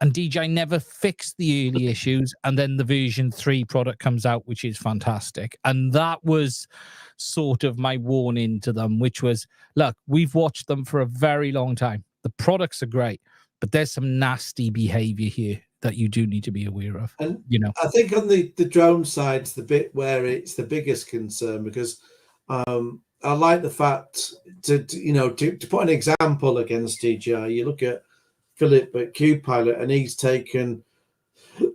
S4: and DJI never fixed the early issues. And then the version 3 product comes out, which is fantastic. And that was sort of my warning to them, which was, look, we've watched them for a very long time. The products are great, but there's some nasty behavior here that you do need to be aware of.
S3: And
S4: you know,
S3: I think on the drone side's the bit where it's the biggest concern, because I like the fact to put an example against DJI. You look at Philip at Q-Pilot, and he's taken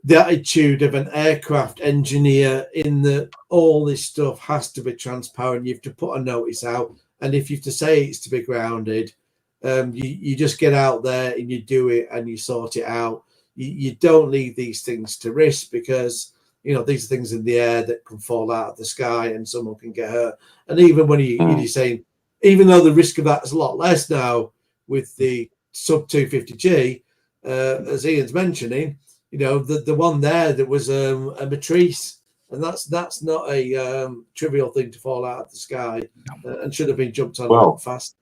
S3: the attitude of an aircraft engineer in that all this stuff has to be transparent. You have to put a notice out, and if you have to say it's to be grounded, you just get out there and you do it and you sort it out. You don't leave these things to risk, because these are things in the air that can fall out of the sky and someone can get hurt. And even when you're saying, even though the risk of that is a lot less now with the sub 250G, as Ian's mentioning, the one there that was a Matrice, and that's not a trivial thing to fall out of the sky, and should have been jumped on a lot fast.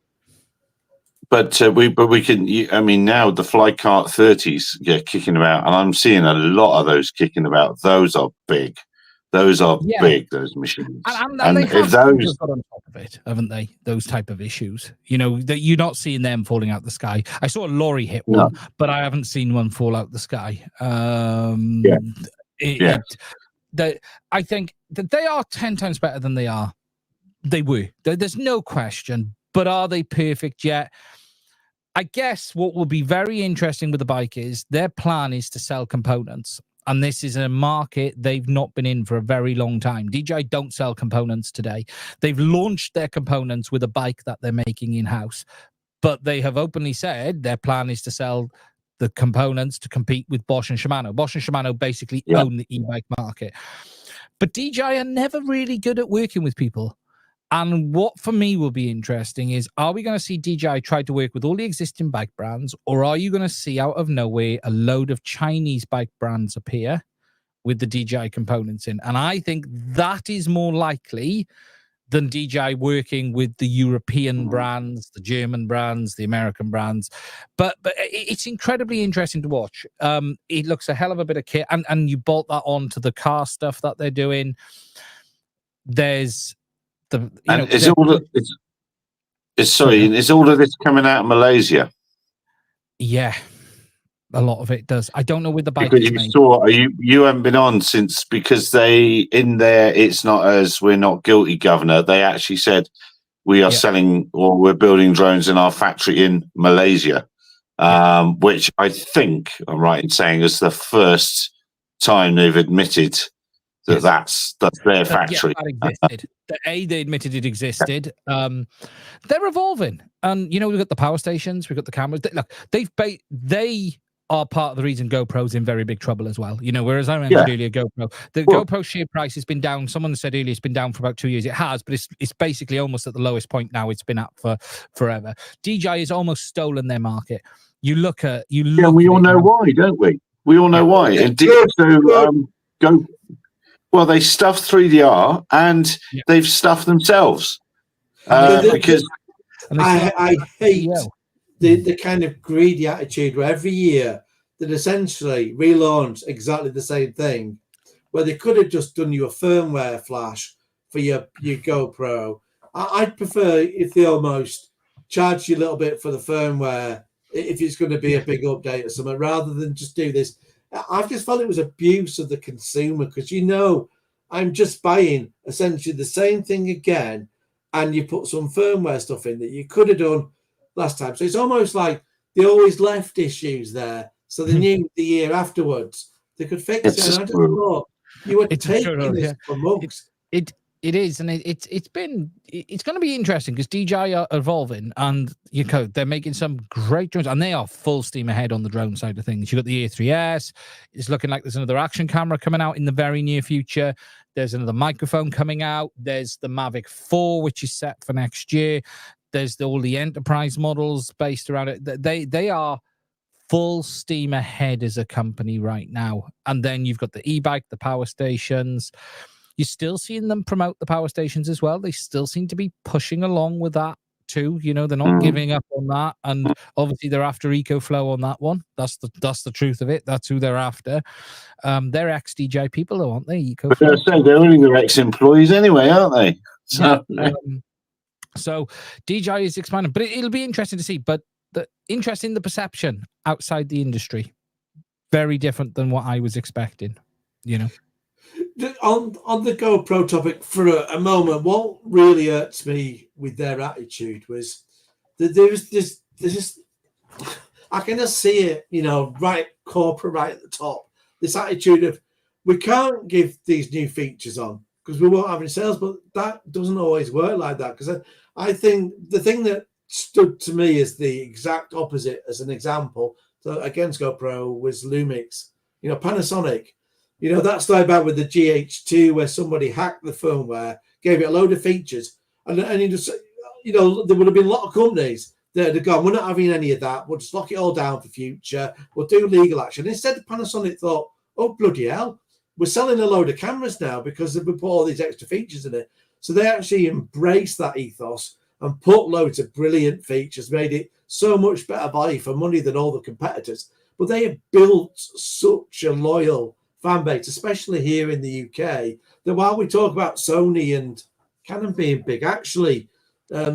S2: But we can. I mean, now the Flycart 30s get kicking about, and I'm seeing a lot of those kicking about. Those are big. Those are big. Those machines.
S4: And if those got on top of it, haven't they? Those type of issues. That you're not seeing them falling out the sky. I saw a lorry hit one, but I haven't seen one fall out the sky. I think that they are 10 times better than they are. They were. There's no question. But are they perfect yet? I guess what will be very interesting with the bike is their plan is to sell components. And this is a market they've not been in for a very long time. DJI don't sell components today. They've launched their components with a bike that they're making in-house. But they have openly said their plan is to sell the components to compete with Bosch and Shimano. Bosch and Shimano basically own the e-bike market. But DJI are never really good at working with people. And what for me will be interesting is, are we going to see DJI try to work with all the existing bike brands, or are you going to see out of nowhere a load of Chinese bike brands appear with the DJI components in? And I think that is more likely than DJI working with the European brands, the German brands, the American brands. But it's incredibly interesting to watch. It looks a hell of a bit of kit, and you bolt that on to the car stuff that they're doing. There's is all of this coming out of Malaysia? Yeah, a lot of it does. I don't know where the bike is made.
S2: You haven't been on since, because they in there, it's not as we're not guilty, governor. They actually said we are selling, or we're building drones in our factory in Malaysia, which I think I'm right in saying is the first time they've admitted that that's their factory.
S4: That existed. They admitted it existed. They're evolving, and we've got the power stations, we've got the cameras. Look, they are part of the reason GoPro's in very big trouble as well. Whereas I mentioned earlier, GoPro share price has been down. Someone said earlier it's been down for about 2 years. It has, but it's basically almost at the lowest point now. It's been up for forever. DJI has almost stolen their market. We
S2: all know why, don't we? We all know why. And Well, they stuffed 3DR and they've stuffed themselves because
S3: I hate the kind of greedy attitude where every year that essentially relaunch exactly the same thing, where they could have just done you a firmware flash for your GoPro. I'd prefer if they almost charge you a little bit for the firmware if it's going to be a big update or something, rather than just do this. I just felt it was abuse of the consumer, because I'm just buying essentially the same thing again, and you put some firmware stuff in that you could have done last time. So it's almost like they always left issues there, so they knew the year afterwards they could fix it. And I just thought you were taking this for months.
S4: It is, and it's going to be interesting because DJI are evolving, and they're making some great drones, and they are full steam ahead on the drone side of things. You've got the A3S. It's looking like there's another action camera coming out in the very near future. There's another microphone coming out. There's the Mavic 4, which is set for next year. There's all the enterprise models based around it. They are full steam ahead as a company right now. And then you've got the e-bike, the power stations. You're still seeing them promote the power stations as well. They still seem to be pushing along with that too. You know, they're not giving up on that, and obviously they're after EcoFlow on that one. That's the truth of it. That's who they're after. They're ex-DJI people, though, aren't they? EcoFlow.
S2: So they're only their ex-employees anyway, aren't they? So,
S4: yeah. So DJI is expanding, but it'll be interesting to see. But interesting the perception outside the industry, very different than what I was expecting. You know.
S3: On the GoPro topic for a moment, what really hurts me with their attitude was that there's this I can just see it, you know, right corporate, right at the top. This attitude of we can't give these new features on because we won't have any sales, but that doesn't always work like that. Because I think the thing that stood to me as the exact opposite, as an example, so against GoPro was Lumix. You know, Panasonic. You know, that story about with the GH2 where somebody hacked the firmware, gave it a load of features, and you just, you know, there would have been a lot of companies that had gone, we're not having any of that. We'll just lock it all down for future. We'll do legal action. Instead, Panasonic thought, oh, bloody hell, we're selling a load of cameras now because we put all these extra features in it. So they actually embraced that ethos and put loads of brilliant features, made it so much better value for money than all the competitors. But they have built such a loyal fan base, especially here in the UK, that while we talk about Sony and Canon being big, actually,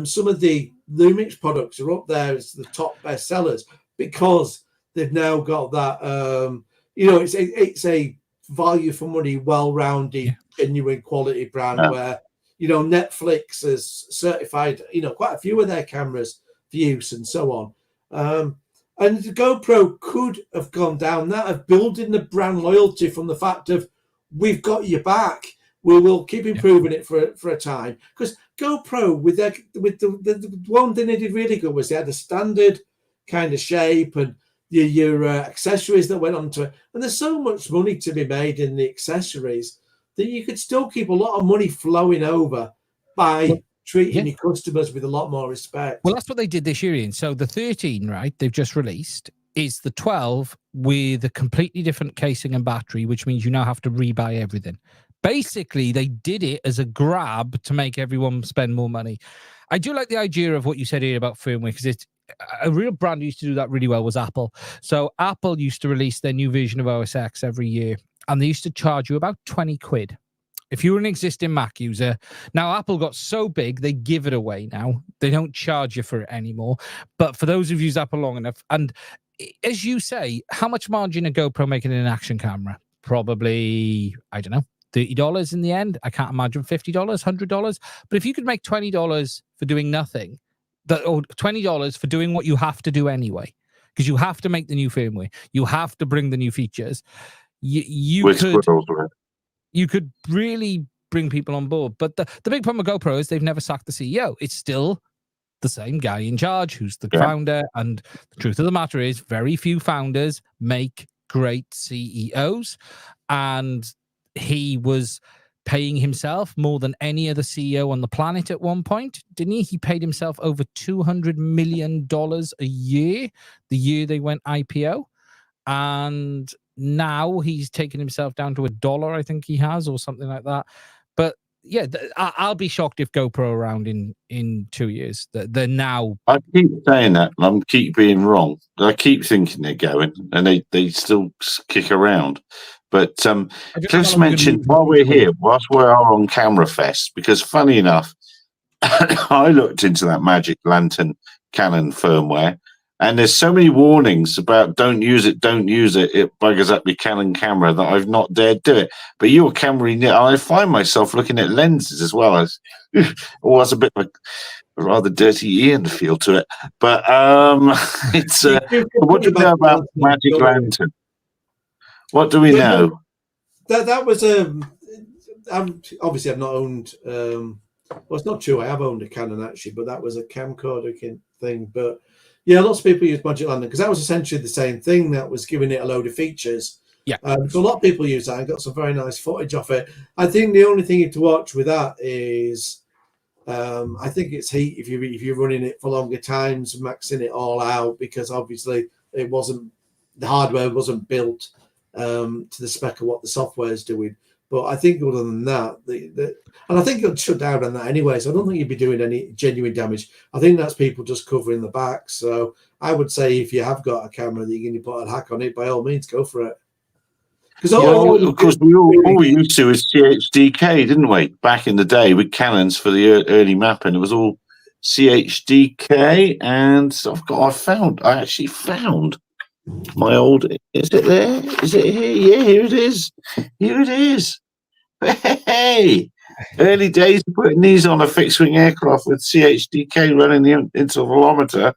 S3: some of the Lumix products are up there as the top best sellers because they've now got that, you know, it's a value for money, well-rounded, genuine quality brand where, you know, Netflix has certified, you know, quite a few of their cameras for use and so on. And the GoPro could have gone down that of building the brand loyalty from the fact of we've got your back. We will keep improving it for a time. Because GoPro with the one thing they did really good was they had a standard kind of shape and your accessories that went onto it. And there's so much money to be made in the accessories that you could still keep a lot of money flowing over by treating your customers with a lot more respect.
S4: Well, that's what they did this year, Ian. So the 13, right, they've just released, is the 12 with a completely different casing and battery, which means you now have to rebuy everything. Basically, they did it as a grab to make everyone spend more money. I do like the idea of what you said here about firmware, because it's a real brand who used to do that really well was Apple. So Apple used to release their new version of OS X every year, and they used to charge you about 20 quid. If you were an existing Mac user, now Apple got so big, they give it away now. They don't charge you for it anymore. But for those who've used Apple long enough, and as you say, how much margin a GoPro making in an action camera? Probably, I don't know, $30 in the end. I can't imagine $50, $100. But if you could make $20 for doing nothing, or $20 for doing what you have to do anyway, because you have to make the new firmware, you have to bring the new features, you could really bring people on board. But the big problem with GoPro is they've never sacked the CEO. It's still the same guy in charge who's the founder. And the truth of the matter is very few founders make great CEOs. And he was paying himself more than any other CEO on the planet at one point, didn't he? He paid himself over $200 million a year, the year they went IPO. And now he's taken himself down to $1, I think he has, or something like that. But yeah, I'll be shocked if GoPro are around in 2 years. They're now.
S2: I keep saying that, and I keep being wrong. I keep thinking they're going, and they still kick around. But just mention while we're here, whilst we are on Camera Fest, because funny enough, I looked into that Magic Lantern Canon firmware. And there's so many warnings about don't use it, it buggers up your Canon camera that I've not dared do it. But your camera, I find myself looking at lenses as well. As that's a bit of a rather dirty Ian feel to it. But it's what do you know about Magic Lantern? What do we know?
S3: That was obviously I've not owned. Well, it's not true. I have owned a Canon actually, but that was a camcorder thing. But yeah, lots of people use Magic Lantern because that was essentially the same thing. That was giving it a load of features.
S4: Yeah.
S3: So a lot of people use that. I got some very nice footage off it. I think the only thing you have to watch with that is, I think it's heat if you're running it for longer times, maxing it all out, because obviously the hardware wasn't built to the spec of what the software is doing. But I think other than that, and I think it'll shut down on that anyway. So I don't think you'd be doing any genuine damage. I think that's people just covering the back. So I would say if you have got a camera that you're going to put a hack on it, by all means, go for it. Because
S2: of course, all we used to was CHDK, didn't we? Back in the day with Canons for the early mapping, it was all CHDK, and I actually found my old. Is it there? Is it here? Yeah, here it is. Here it is. Hey, early days of putting these on a fixed-wing aircraft with CHDK running the intervalometer,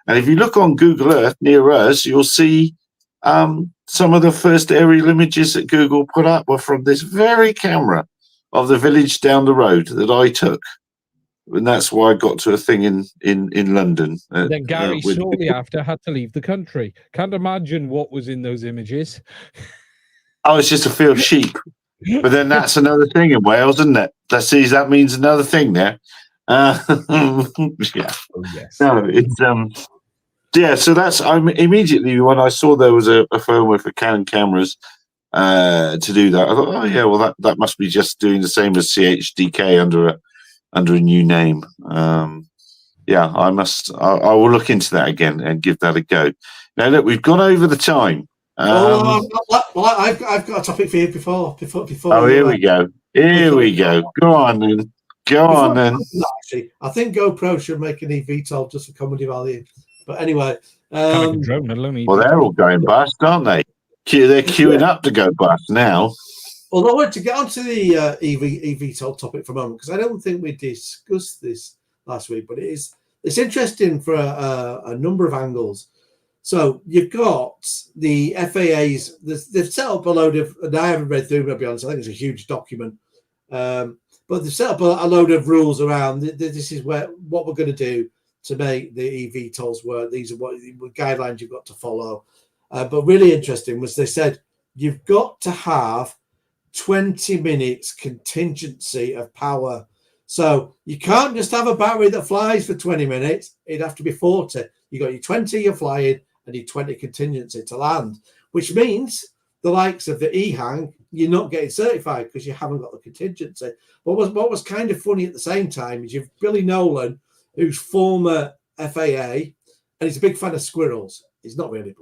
S2: and if you look on Google Earth near us, you'll see some of the first aerial images that Google put up were from this very camera of the village down the road that I took. And that's why I got to a thing in London.
S4: Then Gary shortly after had to leave the country. Can't imagine what was in those images.
S2: Oh, it's just a field of sheep. But then that's another thing in Wales, isn't it? That means another thing there. Yeah.
S4: Oh, yes.
S2: No, it's yeah. So that's immediately when I saw there was a firmware for Canon cameras to do that, I thought, oh yeah, well that must be just doing the same as CHDK under a new name. Yeah, I will look into that again and give that a go. Now look, we've gone over the time.
S3: I've got a topic for you before.
S2: Oh, here we go. Here we go. Go on then. Actually,
S3: I think GoPro should make an eVTOL just for comedy value. But anyway,
S4: drone,
S2: well, they're all going bust, aren't they? They're queuing up to go bust now.
S3: Although to get onto the eVTOL topic for a moment, because I don't think we discussed this last week, but it's interesting for a number of angles. So you've got the FAA's, they've set up a load of, and I haven't read through, to be honest, I think it's a huge document, but they've set up a load of rules around, this is what we're going to do to make the eVTOLs work. These are what guidelines you've got to follow. But really interesting was they said, you've got to have 20 minutes contingency of power. So you can't just have a battery that flies for 20 minutes. It'd have to be 40. You got your 20 you're flying and your 20 contingency to land, which means the likes of the EHang, you're not getting certified because you haven't got the contingency. What was kind of funny at the same time is you've Billy Nolan, who's former FAA, and he's a big fan of squirrels. He's not really,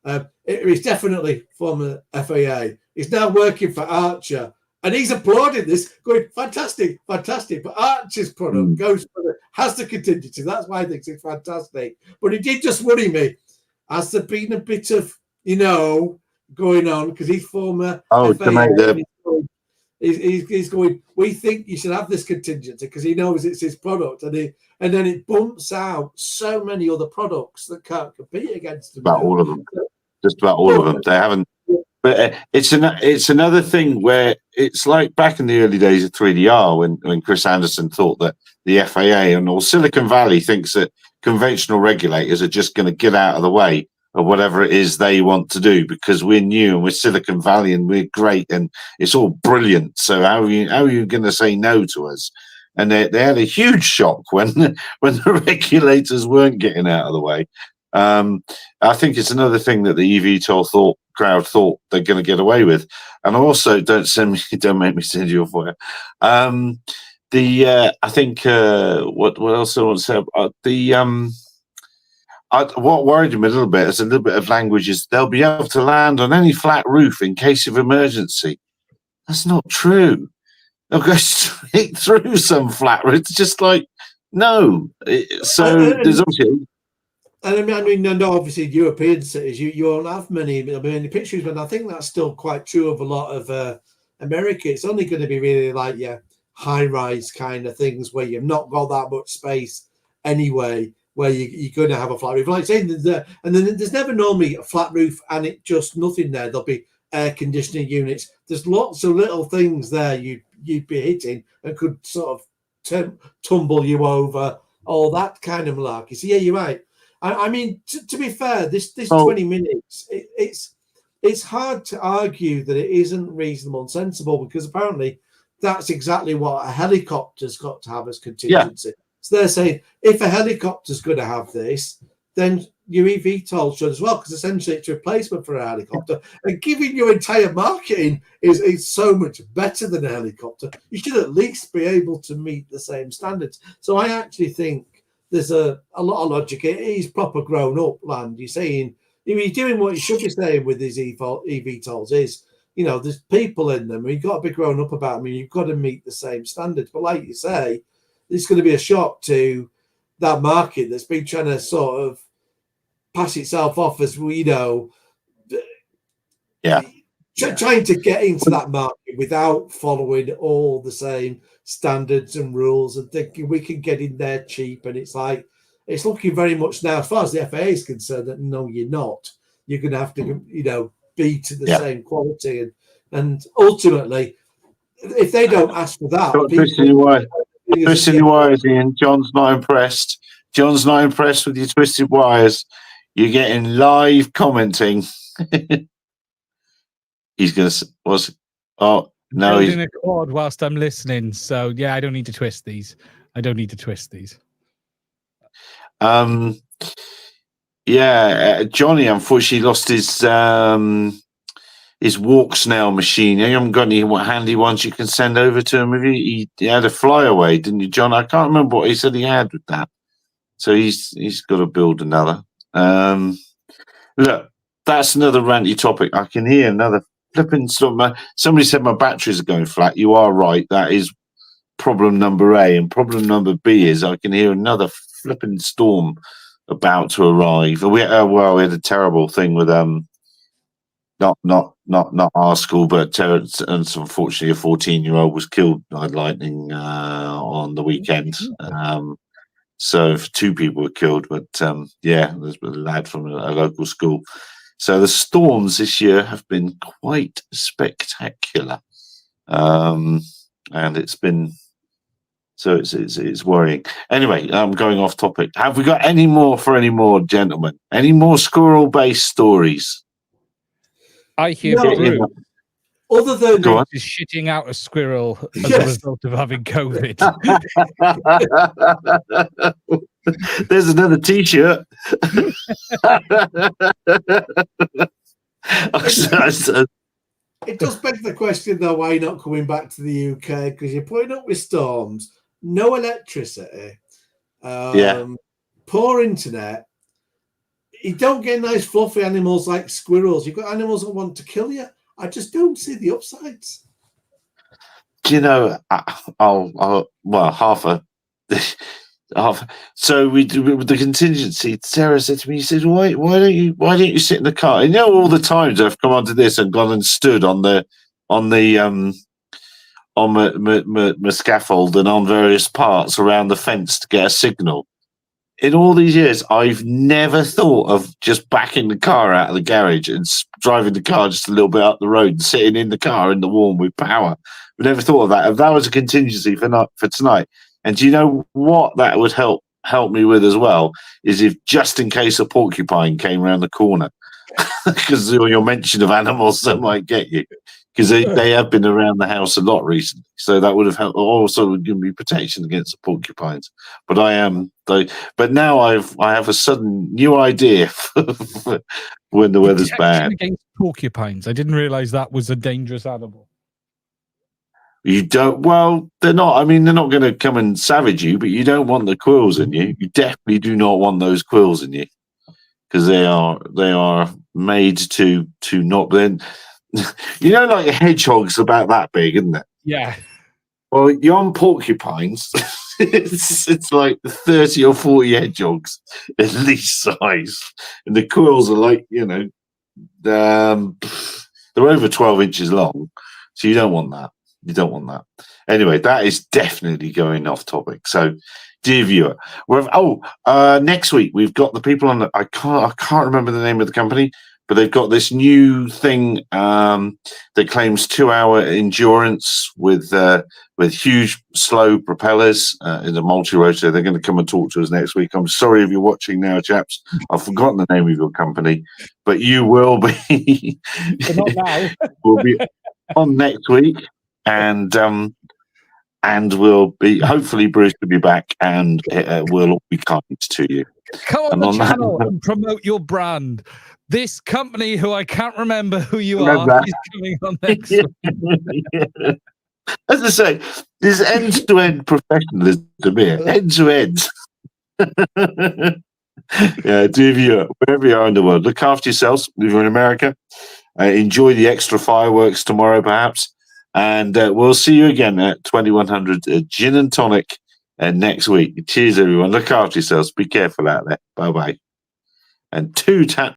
S3: but he's definitely former FAA. He's now working for Archer, and he's applauding this, going, fantastic. But Archer's product has the contingency. That's why I think it's fantastic. But it did just worry me. Has there been a bit of, going on, because he's former FAA,
S2: to make the...
S3: he's going, we think you should have this contingency because he knows it's his product, and then it bumps out so many other products that can't compete against them.
S2: About all of them. Just about all of them. They haven't. But it's another thing where it's like back in the early days of 3DR when Chris Anderson thought that the FAA and all Silicon Valley thinks that conventional regulators are just going to get out of the way of whatever it is they want to do because we're new and we're Silicon Valley and we're great and it's all brilliant. So how are you going to say no to us? And they had a huge shock when the regulators weren't getting out of the way. I think it's another thing that the eVTOL crowd thought they're going to get away with. And also, don't make me send you a fire. I think what else I want to say? What worried me a little bit is a little bit of language is they'll be able to land on any flat roof in case of emergency. That's not true. They'll go straight through some flat roof. It's just like, no. So there's obviously...
S3: And I mean, no, obviously, European cities, you won't have many pictures, but I think that's still quite true of a lot of America. It's only going to be really like high-rise kind of things where you've not got that much space anyway, where you're going to have a flat roof. Like saying, and then there's never normally a flat roof and it just nothing there. There'll be air conditioning units. There's lots of little things there you'd be hitting and could sort of tumble you over, all that kind of malarkey. So yeah, you're right. I mean, to be fair, this 20 minutes, it's hard to argue that it isn't reasonable and sensible because apparently that's exactly what a helicopter's got to have as contingency. Yeah. So they're saying if a helicopter's going to have this, then your eVTOL should as well, because essentially it's a replacement for a helicopter, and giving your entire marketing is so much better than a helicopter. You should at least be able to meet the same standards. So I actually think there's a lot of logic. It is proper grown up land. You're saying, you're doing what you should be saying with these eVTOLs is, there's people in them, and you've got to be grown up about them, and you've got to meet the same standards. But like you say, it's going to be a shock to that market that's been trying to sort of pass itself off as, trying to get into that market without following all the same standards and rules and thinking we can get in there cheap. And it's like, it's looking very much now, as far as the FAA is concerned, that no, you're not. You're going to have to, be to the same quality. And ultimately, if they don't ask for that,
S2: twisted wires, Ian. John's not impressed. John's not impressed with your twisted wires. You're getting live commenting. He's going to no,
S4: he's in a cord whilst I'm listening. So yeah, I don't need to twist these.
S2: Johnny unfortunately lost his walk snail machine. You haven't got any handy ones you can send over to him. He had a flyaway, didn't you, John? I can't remember what he said he had with that. So he's got to build another. Look, that's another ranty topic. I can hear another flipping storm. Somebody said my batteries are going flat. You are right. That is problem number A. And problem number B is I can hear another flipping storm about to arrive. We had a terrible thing with not our school, but unfortunately a 14-year-old was killed by lightning on the weekend. So 2 people were killed, but there's a lad from a local school. So the storms this year have been quite spectacular, and it's been it's worrying. Anyway, I'm going off topic. Have we got any more, gentlemen? Any more squirrel-based stories?
S4: I hear through.
S3: Other than
S4: is shitting out a squirrel as a result of having COVID.
S2: There's another T-shirt.
S3: It does beg the question, though, why you're not coming back to the UK? Because you're putting up with storms, no electricity, poor internet. You don't get nice fluffy animals like squirrels. You've got animals that want to kill you. I just don't see the upsides.
S2: Do you know? Half. So we do with the contingency. Sarah said to me, "He says, why don't you sit in the car?" And all the times I've come onto this and gone and stood on my scaffold and on various parts around the fence to get a signal. In all these years, I've never thought of just backing the car out of the garage and driving the car just a little bit up the road and sitting in the car in the warm with power. We never thought of that. If that was a contingency for tonight. And do you know what that would help me with as well? Is if just in case a porcupine came around the corner, because your mention of animals that might get you, because they have been around the house a lot recently. So that would have helped. Also, would give me protection against the porcupines. But but now I have a sudden new idea for when the weather's bad.
S4: Against porcupines, I didn't realize that was a dangerous animal.
S2: You don't. Well, they're not. I mean, they're not going to come and savage you, but you don't want the quills in you. You definitely do not want those quills in you, because they are made to not. Then, like hedgehogs about that big, isn't it?
S4: Yeah.
S2: Well, you're on porcupines. it's like 30 or 40 hedgehogs at least size, and the quills are like they're over 12 inches long, so you don't want that. You don't want that. Anyway, that is definitely going off topic. So, dear viewer, next week we've got the people on. I can't remember the name of the company, but they've got this new thing that claims 2-hour endurance with huge slow propellers in a multi-rotor. They're going to come and talk to us next week. I'm sorry if you're watching now, chaps. I've forgotten the name of your company, but you will be.
S4: Not now.
S2: Will be on next week. And and hopefully Bruce will be back, and we'll all be kind to you.
S4: Come on
S2: And
S4: the
S2: on that
S4: channel
S2: note-
S4: and promote your brand. This company, who I can't remember who you
S2: Remember.
S4: are, is coming on next week.
S2: As I say, there's end-to-end professionalism here. End-to-end. Yeah, do you, wherever you are in the world, look after yourselves. If you're in America, enjoy the extra fireworks tomorrow, perhaps. And we'll see you again at 2100 Gin and Tonic next week. Cheers, everyone. Look after yourselves. Be careful out there. Bye-bye. And 2 tap.